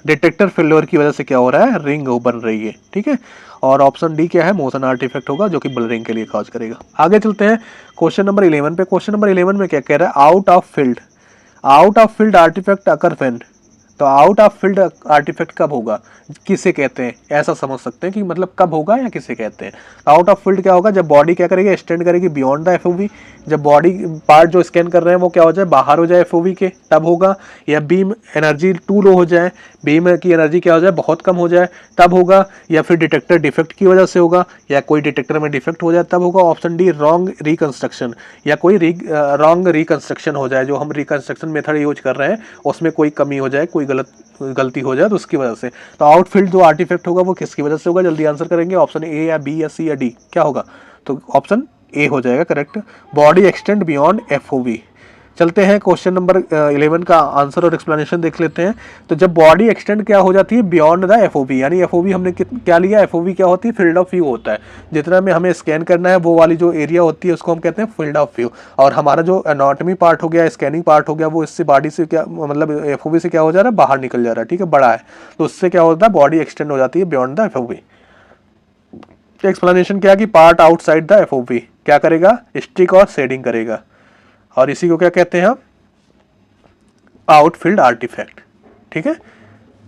डिटेक्टर फेल्योर की वजह से क्या हो रहा है, रिंग बन रही है, ठीक है। और ऑप्शन डी क्या है, मोशन आर्टिफैक्ट होगा, जो कि ब्लरिंग के लिए कॉज करेगा। आगे चलते हैं क्वेश्चन नंबर 11 पे। क्वेश्चन नंबर 11 में क्या कह रहा है, out of field artifact occur when. तो आउट ऑफ फील्ड आर्टिफैक्ट कब होगा, किसे कहते हैं, ऐसा समझ सकते हैं कि मतलब कब होगा या किसे कहते हैं। आउट ऑफ फील्ड क्या होगा, जब बॉडी क्या करेगी, एक्सटेंड करेगी बियॉन्ड द एफओवी, जब बॉडी पार्ट जो स्कैन कर रहे हैं वो क्या हो जाए, बाहर हो जाए एफओवी के, तब होगा। या बीम एनर्जी टू लो हो जाए, बीम की एनर्जी क्या हो जाए, बहुत कम हो जाए, तब होगा। या फिर डिटेक्टर डिफेक्ट की वजह से होगा, या कोई डिटेक्टर में डिफेक्ट हो जाए तब होगा। ऑप्शन डी रॉन्ग रिकंस्ट्रक्शन, या कोई रॉन्ग रिकंस्ट्रक्शन हो जाए, जो हम रिकंस्ट्रक्शन मेथड यूज कर रहे हैं उसमें कोई कमी हो जाए, कोई गलती हो जाए तो उसकी वजह से। तो आउटफील्ड जो आर्टिफैक्ट होगा वो किसकी वजह से होगा, जल्दी आंसर करेंगे, ऑप्शन ए या बी या सी या डी, क्या होगा, तो ऑप्शन ए हो जाएगा correct, body extend beyond FOV. चलते हैं क्वेश्चन नंबर 11 का आंसर और एक्सप्लेनेशन देख लेते हैं। तो जब बॉडी एक्सटेंड क्या हो जाती है, बियॉन्ड द एफओवी, यानी एफओवी हमने क्या लिया, एफओवी क्या होती है, फील्ड ऑफ व्यू होता है, जितना में हमें स्कैन करना है वो वाली जो एरिया होती है उसको हम कहते हैं फील्ड ऑफ व्यू। और हमारा जो एनाटॉमी पार्ट हो गया, स्कैनिंग पार्ट हो गया, वो इससे बॉडी से क्या मतलब एफओवी से क्या हो जा रहा है, बाहर निकल जा रहा है, ठीक है, बड़ा है, तो उससे क्या होता है, बॉडी एक्सटेंड हो जाती है बियॉन्ड द एफओवी। एक्सप्लेनेशन क्या कि पार्ट आउटसाइड द एफओवी क्या करेगा, स्टिक और शेडिंग करेगा, और इसी को क्या कहते हैं हम, आउटफील्ड आर्टिफैक्ट, ठीक है।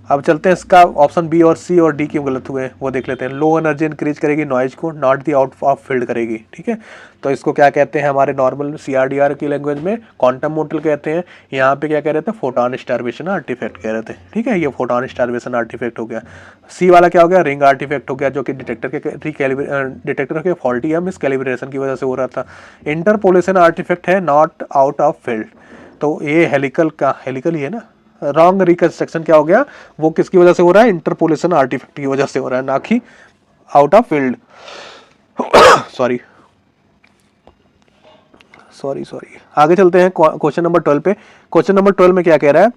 अब चलते हैं इसका ऑप्शन बी और सी और डी क्यों गलत हुए वो देख लेते हैं। लो एनर्जी इंक्रीज करेगी नॉइज को, not the out of field करेगी, ठीक है। तो इसको क्या कहते हैं, हमारे नॉर्मल CRDR की लैंग्वेज में क्वांटम मोटल कहते हैं। यहाँ पे क्या कह रहे थे, फोटॉन स्टारवेशन आर्टिफैक्ट कह रहे थे, ठीक है, ये फोटॉन स्टारवेशन आर्टिफैक्ट हो गया। सी वाला क्या हो गया, रिंग आर्टिफैक्ट हो गया, जो कि डिटेक्टर के फॉल्टी या मिसकैलिब्रेशन की वजह से हो रहा था। इंटरपोलेशन आर्टिफैक्ट है, नॉट आउट ऑफ फील्ड, तो ये हेलिकल ही है ना। रॉन्ग रिकंस्ट्रक्शन क्या हो गया, वो किसकी वजह से हो रहा है, इंटरपोलेशन आर्टिफैक्ट की वजह से हो रहा है, ना कि आउट ऑफ फील्ड। सॉरी। आगे चलते हैं क्वेश्चन नंबर 12 पे। क्वेश्चन नंबर 12 में क्या कह रहा है,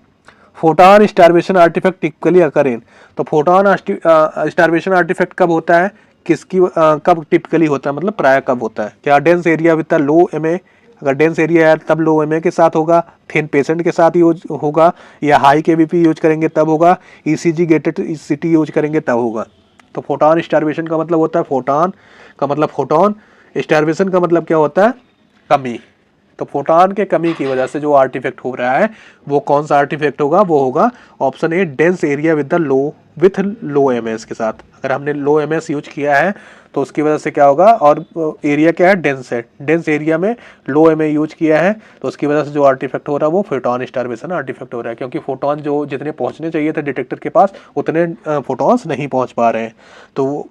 फोटॉन स्टारवेशन आर्टिफैक्ट टिपिकली अकर इन। तो फोटॉन स्टारवेशन आर्टिफैक्ट कब होता है, किसकी कब टिपिकली होता है, मतलब प्राय कब होता है, क्या dense area with low MA, अगर डेंस एरिया है तब लो एमए के साथ होगा, थिन पेशेंट के साथ यूज होगा, या हाई केबीपी यूज करेंगे तब होगा, ECG गेटेड सिटी यूज करेंगे तब होगा। तो फोटॉन स्टारवेशन का मतलब होता है, फोटॉन का मतलब फोटॉन, स्टारवेशन का मतलब क्या होता है, कमी। तो फोटॉन के कमी की वजह से जो आर्टिफैक्ट हो रहा है वो कौन सा आर्टिफैक्ट होगा, वो होगा option A dense area with low MS के साथ। अगर हमने लो एमएस यूज किया है तो उसकी वजह से क्या होगा, और एरिया क्या है, डेंस है, डेंस एरिया में लो एमए यूज किया है, तो उसकी वजह से जो आर्टिफैक्ट हो रहा है वो फोटोन स्टारवेशन आर्टिफैक्ट हो रहा है, क्योंकि फोटोन जो जितने पहुंचने चाहिए थे डिटेक्टर के पास उतने फोटोन्स नहीं पहुंच पा रहे हैं। तो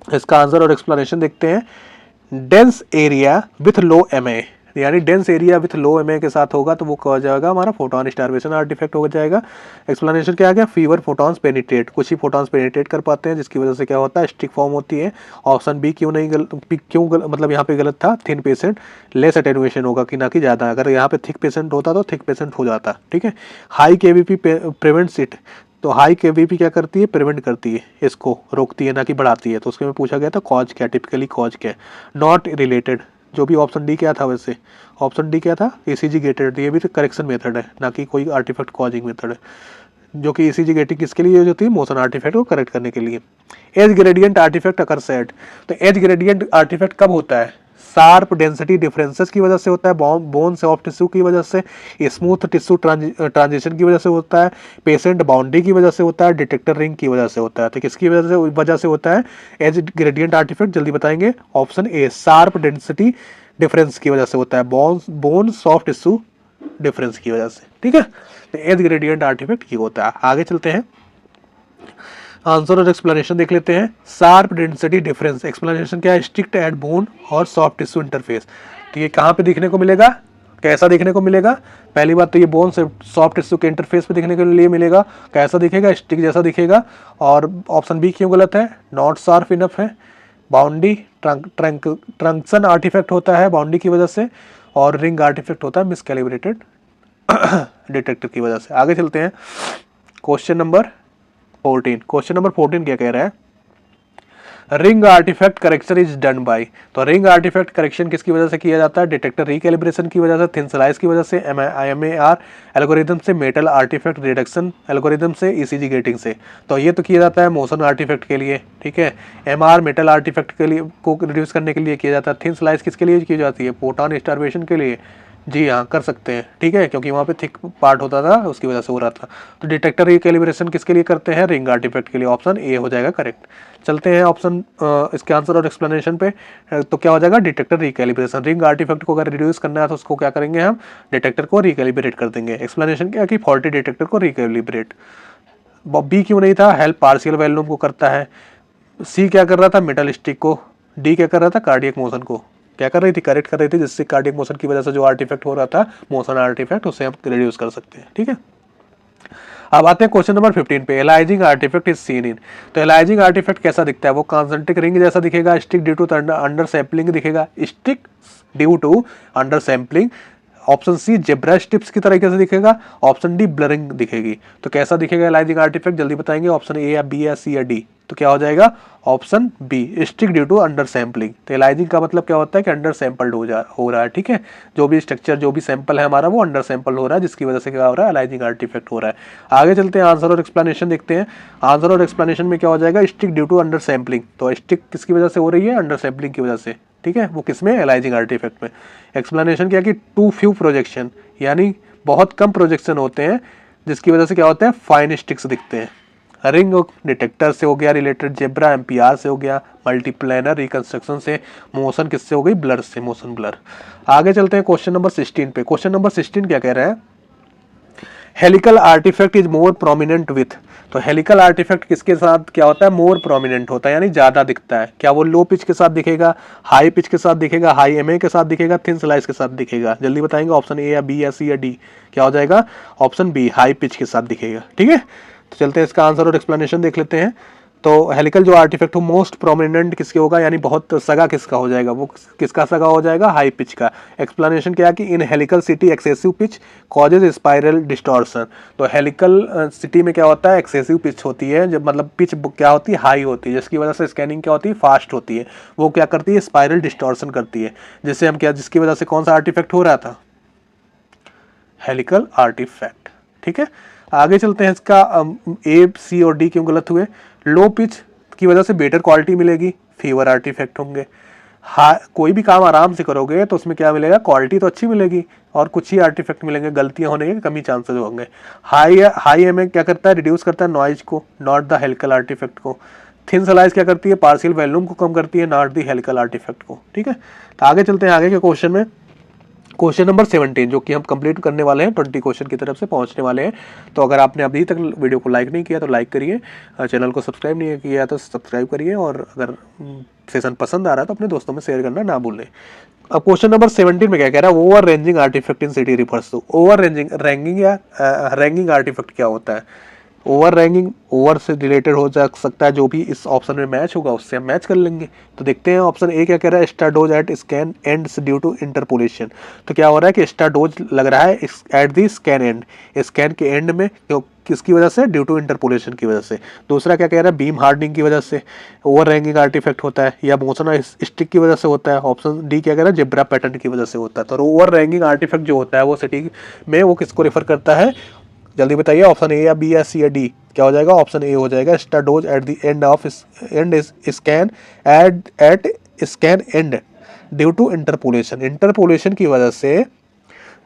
इसका आंसर और एक्सप्लेनेशन देखते हैं। Dense area with low mA, यानी dense area with low mA के साथ होगा तो वो क्या हो जाएगा, हमारा फोटोन स्टारवेशन आर्टिफैक्ट हो जाएगा। एक्सप्लेनेशन क्या आ गया, फीवर फोटॉन्स पेनिट्रेट, कुछ ही फोटॉन्स पेनिट्रेट कर पाते हैं, जिसकी वजह से क्या होता है, स्टिक फॉर्म होती है। ऑप्शन बी क्यों नहीं मतलब यहाँ पे गलत था, थिन पेशेंट लेस अटेनुएशन होगा कि ना कि ज़्यादा, अगर यहाँ पे थिक पेशेंट होता तो थिक पेशेंट हो जाता, ठीक है। हाई केवीपी प्रिवेंट्स इट, तो हाई केवीपी क्या करती है, प्रिवेंट करती है, इसको रोकती है ना कि बढ़ाती है। तो उसके में पूछा गया था कॉज क्या, टिपिकली कॉज क्या, नॉट रिलेटेड, जो भी ऑप्शन डी क्या था, वैसे ऑप्शन डी क्या था, ईसीजी गेटेड, ये भी तो करेक्शन मेथड है ना कि कोई आर्टिफैक्ट कॉजिंग मेथड है, जो कि ईसीजी गेटिंग किसके लिए यूज होती है, मोशन आर्टिफैक्ट को करेक्ट करने के लिए। Edge gradient artifact occurs at, तो एज ग्रेडियंट आर्टिफैक्ट कब होता है, शार्प डेंसिटी डिफरेंसेस की वजह से होता है, बोन सॉफ्ट टिश्यू की वजह से, स्मूथ टिश्यू ट्रांजिशन की वजह से होता है, पेशेंट बाउंड्री की वजह से होता है, डिटेक्टर रिंग की वजह से होता है। तो किसकी वजह से होता है एज ग्रेडियंट आर्टिफैक्ट, जल्दी बताएंगे, option A sharp density difference की वजह से होता है, बोन सॉफ्ट टिश्यू डिफरेंस की वजह से, ठीक है। तो एज ग्रेडियंट आर्टिफैक्ट ये होता है। आगे चलते हैं, आंसर और एक्सप्लेनेशन देख लेते हैं। शार्प डेंसिटी डिफरेंस, एक्सप्लेनेशन क्या है, स्ट्रिक्ट एट बोन और सॉफ्ट टिश्यू इंटरफेस, तो ये कहाँ पे देखने को मिलेगा, कैसा देखने को मिलेगा, पहली बात तो ये बोन से सॉफ्ट टिश्यू के इंटरफेस पे देखने के लिए मिलेगा, कैसा दिखेगा, स्टिक जैसा दिखेगा। और ऑप्शन बी क्यों गलत है, नॉट शार्प इनफ है, बाउंड्री ट्रंक्शन आर्टिफैक्ट होता है बाउंड्री की वजह से, और रिंग आर्टिफैक्ट होता है मिसकैलिब्रेटेड डिटेक्टर की वजह से। आगे चलते हैं, क्वेश्चन नंबर 14, क्वेश्चन नंबर 14 क्या कह रहा है, ring artifact correction is done by, तो रिंग आर्टिफैक्ट करेक्शन किसकी वजह से किया जाता है, डिटेक्टर रिकैलिब्रेशन की वजह से, थिन स्लाइस की वजह से, एमएआर एल्गोरिथम से, मेटल आर्टिफैक्ट रिडक्शन एल्गोरिथम से, ईसीजी गेटिंग से। तो ये तो किया जाता है मोशन आर्टिफैक्ट के लिए, ठीक है। एमआर मेटल आर्टिफैक्ट के लिए को रिड्यूस करने के लिए किया जाता है, थिन स्लाइस किसके लिए की जाती है, फोटॉन स्टारवेशन के लिए, जी हाँ कर सकते हैं, ठीक है, क्योंकि वहाँ पे थिक पार्ट होता था उसकी वजह से हो रहा था। तो डिटेक्टर रिकैलिब्रेशन किसके लिए करते हैं, रिंग आर्टिफैक्ट के लिए, ऑप्शन ए हो जाएगा करेक्ट। चलते हैं ऑप्शन इसके आंसर और एक्सप्लेनेशन पे, तो क्या हो जाएगा, डिटेक्टर रिकैलिब्रेशन, रिंग आर्टिफैक्ट को अगर रिड्यूस करना है तो उसको क्या करेंगे, हम डिटेक्टर को रिकैलिब्रेट कर देंगे। एक्सप्लेनेशन क्या कि फॉल्टी डिटेक्टर को रिकैलिब्रेट। बी क्यों नहीं था, हेल्प पार्शियल वॉल्यूम को करता है। सी क्या कर रहा था, मेटल स्टिक को। डी क्या कर रहा था, कार्डियक मोशन को क्या कर रही थी, करेक्ट कर रही थी, जिससे कार्डियक मोशन की वजह से जो आर्टिफैक्ट हो रहा था मोशन आर्टिफैक्ट, उसे हम रिड्यूस कर सकते हैं, ठीक है। अब आते हैं क्वेश्चन नंबर 15 पे, aliasing artifact is seen in, तो एलाइजिंग आर्टिफैक्ट कैसा दिखता है, वो कॉन्सेंट्रिक रिंग जैसा दिखेगा, streak due to under sampling दिखेगा, streak due to under sampling, option C zebra stripes की तरीके से दिखेगा, ऑप्शन डी ब्लरिंग दिखेगी। तो कैसा दिखेगा एलाइजिंग आर्टिफैक्ट, जल्दी बताएंगे, ऑप्शन ए या बी या सी या डी, तो क्या हो जाएगा, option B streak due to under sampling. तो एलाइजिंग का मतलब क्या होता है कि अंडर सैंपल्ड हो रहा है, ठीक है, जो भी स्ट्रक्चर जो भी सैंपल है हमारा वो अंडर सैंपल हो रहा है, जिसकी वजह से क्या हो रहा है, एलाइजिंग आर्टिफैक्ट हो रहा है। आगे चलते हैं, आंसर और एक्सप्लेनेशन देखते हैं। आंसर और एक्सप्लेनेशन में क्या हो जाएगा, streak due to under sampling, तो स्टिक किसकी वजह से हो रही है, अंडर सैम्पलिंग की वजह से, ठीक है, वो किसमें, एलाइजिंग आर्टिफैक्ट में। एक्सप्लेनेशन क्या कि टू फ्यू प्रोजेक्शन, यानी बहुत कम प्रोजेक्शन होते हैं, जिसकी वजह से क्या होता है, फाइन स्टिक्स दिखते हैं। रिंग डिटेक्टर से हो गया रिलेटेड, जेब्रा एम्पियर से हो गया, मल्टीप्लानर रिकंस्ट्रक्शन से, मोशन किससे हो गई, ब्लर से, मोशन ब्लर। आगे चलते हैं क्वेश्चन नंबर 16 पे। क्वेश्चन नंबर 16 क्या कह रहा है, helical artifact is more prominent with, तो हेलिकल आर्टिफैक्ट किसके साथ क्या होता है, मोर प्रोमिनेंट होता है, यानी ज्यादा दिखता है। क्या वो लो पिच के साथ दिखेगा, हाई पिच के साथ दिखेगा, हाई एमए के साथ दिखेगा, थिन स्लाइस के साथ दिखेगा, जल्दी बताएंगे, ऑप्शन ए या बी या सी या डी, क्या हो जाएगा, ऑप्शन बी हाई पिच के साथ दिखेगा, ठीक है। तो चलते हैं इसका आंसर और एक्सप्लेनेशन देख लेते हैं। तो हेलिकल जो आर्टिफैक्ट हो मोस्ट प्रोमिनेंट किसके होगा, यानी बहुत सगा किसका हो जाएगा, वो किसका सगा हो जाएगा, हाई पिच का। एक्सप्लेनेशन क्या है कि in helical CT excessive pitch causes spiral distortion, तो हेलिकल सिटी में क्या होता है, एक्सेसिव पिच होती है, जब मतलब पिच क्या होती है, हाई होती है, जिसकी वजह से स्कैनिंग क्या होती है, फास्ट होती है, वो क्या करती है, स्पाइरल डिस्टॉर्शन करती है, जिससे हम क्या, जिसकी वजह से कौन सा आर्टिफैक्ट हो रहा था, हेलिकल आर्टिफैक्ट, ठीक है। आगे चलते हैं, इसका ए सी और डी क्यों गलत हुए, लो पिच की वजह से बेटर क्वालिटी मिलेगी, फीवर आर्टिफैक्ट होंगे, कोई भी काम आराम से करोगे तो उसमें क्या मिलेगा, क्वालिटी तो अच्छी मिलेगी, और कुछ ही आर्टिफैक्ट मिलेंगे, गलतियां होने के कमी चांसेस होंगे। हाई एमए क्या करता है, रिड्यूस करता है नॉइज को, नॉट द हेलिकल आर्टिफैक्ट को, थिन स्लाइस क्या करती है, पार्शियल वॉल्यूम को कम करती है, नॉट दी हेलिकल आर्टिफैक्ट को। ठीक है, तो आगे चलते हैं आगे के क्वेश्चन में। क्वेश्चन नंबर 17 जो कि हम कंप्लीट करने वाले हैं, 20 क्वेश्चन की तरफ से पहुंचने वाले हैं। तो अगर आपने अभी तक वीडियो को लाइक नहीं किया तो लाइक करिए, चैनल को सब्सक्राइब नहीं किया तो सब्सक्राइब करिए, और अगर सेशन पसंद आ रहा है तो अपने दोस्तों में शेयर करना ना भूलें। अब क्वेश्चन नंबर 17 में क्या कह रहा है, over ranging artifact in CT refers to. Over ranging या रैंकिंग आर्टिफैक्ट क्या होता है? ओवर रैंकिंग, ओवर से रिलेटेड हो जा सकता है, जो भी इस ऑप्शन में मैच होगा उससे हम मैच कर लेंगे। तो देखते हैं ऑप्शन ए क्या कह रहा है, stair steps at scan ends due to interpolation. तो क्या हो रहा है कि स्टारडोज लग रहा है at the scan and, scan के एंड में, क्यों किसकी वजह से, ड्यू टू इंटरपोलेशन की वजह से। दूसरा क्या कह रहा है, बीम हार्डनिंग की वजह से ओवर रैंकिंग आर्टिफैक्ट होता है, या मोशन स्टिक की वजह से होता है। ऑप्शन डी क्या कह रहा है, जेब्रा पैटर्न की वजह से होता है। तो ओवर रैंकिंग आर्टिफैक्ट जो होता है वो सिटी में वो किसको रेफर करता है, जल्दी बताइए, ऑप्शन ए या बी या सी या डी? क्या हो जाएगा, ऑप्शन ए हो जाएगा, stair steps at the end of and scan at scan end due to interpolation. Interpolation की वजह से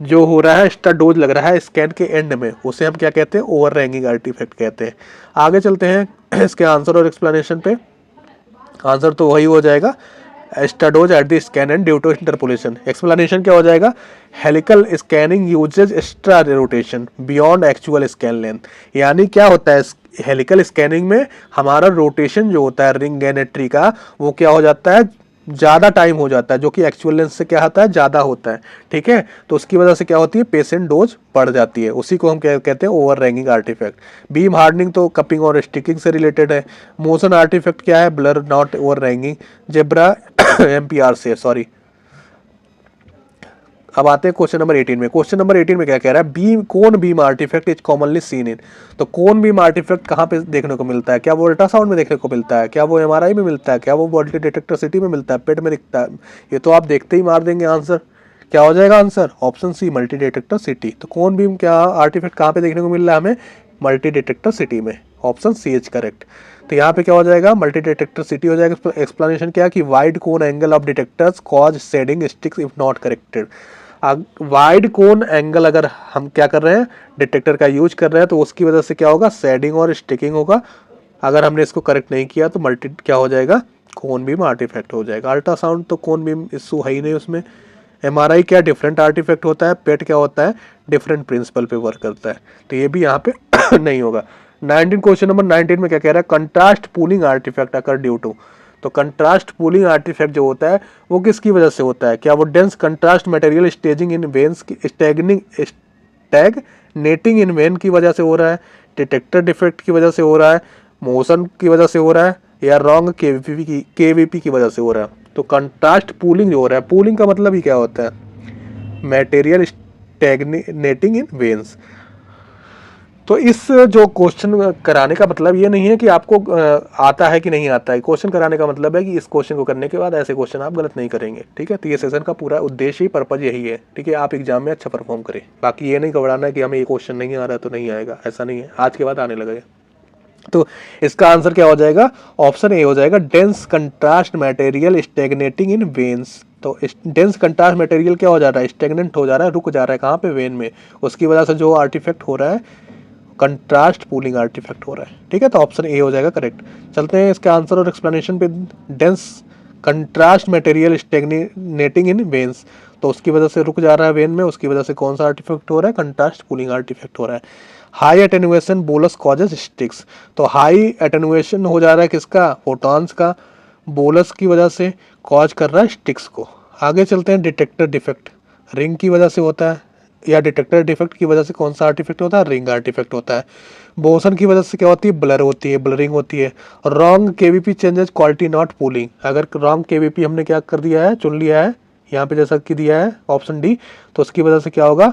जो हो रहा है, स्टारडोज लग रहा है स्कैन के एंड में, उसे हम क्या कहते हैं, ओवर रैंकिंग आर्टिफैक्ट कहते हैं। आगे चलते हैं इसके आंसर और एक्सप्लेनेशन पे। आंसर तो वही हो जाएगा, stair steps at the scan end due to interpolation. Explanation क्या हो जाएगा, helical scanning uses extra rotation beyond actual scan length. यानी क्या होता है, हेलिकल स्कैनिंग में हमारा रोटेशन जो होता है रिंग गैनेट्री का, वो क्या हो जाता है, ज़्यादा टाइम हो जाता है, जो कि एक्चुअल लेंथ से क्या होता है, ज़्यादा होता है। ठीक है, तो उसकी वजह से क्या होती है, पेशेंट डोज बढ़ जाती है, उसी को हम कहते हैं over ranging artifact. Beam hardening तो कपिंग और स्टिकिंग से रिलेटेड है। मोशन आर्टिफैक्ट क्या है, blur not over ranging. Zebra MPR से, सॉरी। अब आते हैं क्वेश्चन नंबर 18 में। क्वेश्चन नंबर 18 में क्या कह रहा है, beam cone beam artifact is commonly seen in. तो कोन बीम आर्टिफैक्ट कहाँ पे देखने को मिलता है, क्या वो अल्ट्रासाउंड में देखने को मिलता है, क्या वो एमआरआई में मिलता है, क्या वो मल्टी डिटेक्टर सिटी में मिलता है, पेट में दिखता है? ये तो आप देखते ही मार देंगे आंसर। क्या हो जाएगा answer, option C multi detector CT. तो कोन बीम क्या आर्टिफैक्ट कहाँ पे देखने को मिल रहा है हमें, मल्टी डिटेक्टर सिटी में, ऑप्शन सी इज करेक्ट। तो यहाँ पे क्या हो जाएगा, मल्टी डिटेक्टर सिटी हो जाएगा। एक्सप्लेनेशन क्या कि wide cone angle of detectors cause shading streaks if not corrected. Wide cone angle अगर हम क्या कर रहे हैं, डिटेक्टर का यूज कर रहे हैं, तो उसकी वजह से क्या होगा, शेडिंग और स्टिकिंग होगा। अगर हमने इसको करेक्ट नहीं किया तो मल्टी क्या हो जाएगा, कोन बीम आर्टिफैक्ट हो जाएगा। अल्ट्रासाउंड तो कोन बीम इशू है ही नहीं उसमें। एमआरआई क्या डिफरेंट आर्टिफैक्ट होता है, पेट क्या होता है, डिफरेंट प्रिंसिपल पे वर्क करता है, तो ये भी यहाँ पे नहीं होगा। 19 क्वेश्चन नंबर 19 में क्या कह रहा है, contrast pooling artifact occur due to. तो कंट्रास्ट पूलिंग आर्टिफैक्ट जो होता है वो किसकी वजह से होता है, क्या वो डेंस कंट्रास्ट मटेरियल स्टेजिंग इन वेन्स की स्टैगनेटिंग इन वेन की वजह से हो रहा है, डिटेक्टर डिफेक्ट की वजह से हो रहा है, मोशन की वजह से हो रहा है, या रॉन्ग केवीपी की वजह से हो रहा है? तो कंट्रास्ट पूलिंग जो हो रहा है, पूलिंग का मतलब ही क्या होता है, मटेरियल स्टैगनेटिंग इन वेन्स। तो इस जो क्वेश्चन कराने का मतलब ये नहीं है कि आपको आता है कि नहीं आता है, क्वेश्चन कराने का मतलब है कि इस क्वेश्चन को करने के बाद ऐसे क्वेश्चन आप गलत नहीं करेंगे। ठीक है, तो ये सेशन का पूरा उद्देश्य ही, पर्पज यही है। ठीक है, आप एग्जाम में अच्छा परफॉर्म करें। बाकी ये नहीं घबराना है कि हमें ये क्वेश्चन नहीं आ रहा है तो नहीं आएगा, ऐसा नहीं है, आज के बाद आने लगेगा। तो इसका आंसर क्या हो जाएगा, ऑप्शन ए हो जाएगा, डेंस कंट्रास्ट मटेरियल स्टेगनेटिंग इन वेन्स। तो डेंस कंट्रास्ट मटेरियल क्या हो जा रहा है, स्टेगनेंट हो जा रहा है, रुक जा रहा है कहाँ पे, वेन में, उसकी वजह से जो आर्टिफैक्ट हो रहा है कंट्रास्ट पूलिंग आर्टिफैक्ट हो रहा है। ठीक है, तो ऑप्शन ए हो जाएगा करेक्ट। चलते हैं इसके आंसर और एक्सप्लेनेशन पे। डेंस कंट्रास्ट मटेरियल स्टेगनेटिंग इन वेन्स, तो उसकी वजह से रुक जा रहा है वेन में, उसकी वजह से कौन सा आर्टिफैक्ट हो रहा है, कंट्रास्ट पूलिंग आर्टिफैक्ट हो रहा है। High attenuation bolus causes streaks. तो हाई एटेनुएशन हो जा रहा है किसका, फोटॉन्स का, बोलस की वजह से कॉज कर रहा है स्टिक्स को। आगे चलते हैं, डिटेक्टर डिफेक्ट रिंग की वजह से होता है, या डिटेक्टर डिफेक्ट की वजह से कौन सा आर्टिफैक्ट होता है, रिंग आर्टिफैक्ट होता है। मोशन की वजह से क्या होती है, ब्लर होती है, ब्लरिंग होती है। Wrong KVP changes quality not pooling. अगर रॉन्ग केवीपी हमने क्या कर दिया है, चुन लिया है यहाँ पे जैसा कि दिया है ऑप्शन डी, तो उसकी वजह से क्या होगा,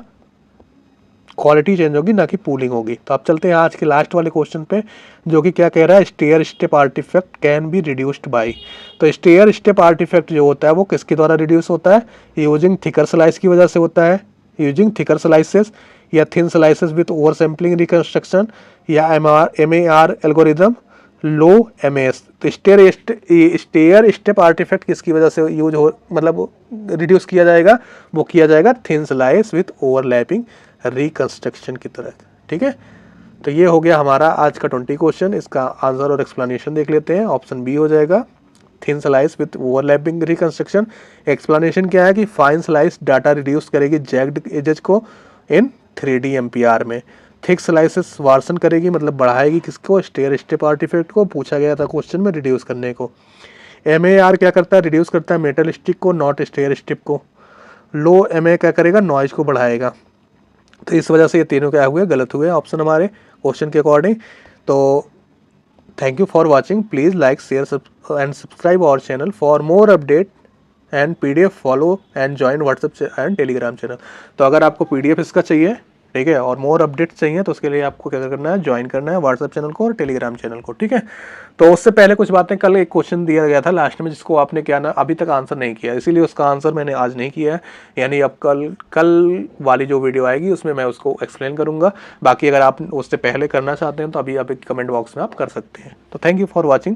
क्वालिटी चेंज होगी, ना कि पूलिंग होगी। तो आप चलते हैं आज के लास्ट वाले क्वेश्चन पे, जो कि क्या कह रहा है, stair step artifact can be reduced by. तो स्टेयर स्टेप आर्टिफैक्ट जो होता है वो किसके द्वारा रिड्यूस होता है, यूजिंग थिकर स्लाइस की वजह से होता है, यूजिंग थिकर स्लाइसेस, या thin slices with over sampling reconstruction, या MAR एल्गोरिदम, लो MS। तो स्टेयर स्टेप आर्टिफैक्ट किसकी वजह से यूज हो, मतलब रिड्यूस किया जाएगा, वो किया जाएगा thin slice with overlapping reconstruction की तरह। ठीक है, तो ये हो गया हमारा आज का 20 क्वेश्चन। इसका आंसर और एक्सप्लेनेशन देख लेते हैं। ऑप्शन बी हो जाएगा, thin slice with overlapping reconstruction. Explanation क्या है कि फाइन स्लाइस डाटा रिड्यूस करेगी जैग्ड एजेस को इन 3D MPR में। थिक स्लाइसेस वार्सन करेगी, मतलब बढ़ाएगी किसको, स्टेयर स्टेप आर्टिफैक्ट को, पूछा गया था क्वेश्चन में रिड्यूस करने को। MAR क्या करता है, रिड्यूस करता है मेटल स्टिक को, नॉट स्टेयर स्टिप को। लो MA क्या करेगा, नॉइज को बढ़ाएगा। तो इस वजह से ये तीनों क्या हुए, गलत हुए ऑप्शन हमारे क्वेश्चन के अकॉर्डिंग। तो thank you for watching, please like share and subscribe our channel for more update and PDF follow and join WhatsApp and Telegram channel. तो अगर आपको PDF इसका चाहिए, ठीक है, और मोर अपडेट चाहिए, तो उसके लिए आपको क्या करना है, ज्वाइन करना है व्हाट्सएप चैनल को और टेलीग्राम चैनल को, ठीक है। तो उससे पहले कुछ बातें, कल एक क्वेश्चन दिया गया था लास्ट में जिसको आपने क्या ना अभी तक आंसर नहीं किया, इसीलिए उसका आंसर मैंने आज नहीं किया है। यानी अब कल वाली जो वीडियो आएगी उसमें मैं उसको एक्सप्लेन करूंगा। बाकी अगर आप उससे पहले करना चाहते हैं तो अभी आप कमेंट बॉक्स में आप कर सकते हैं। तो थैंक यू फॉर वॉचिंग।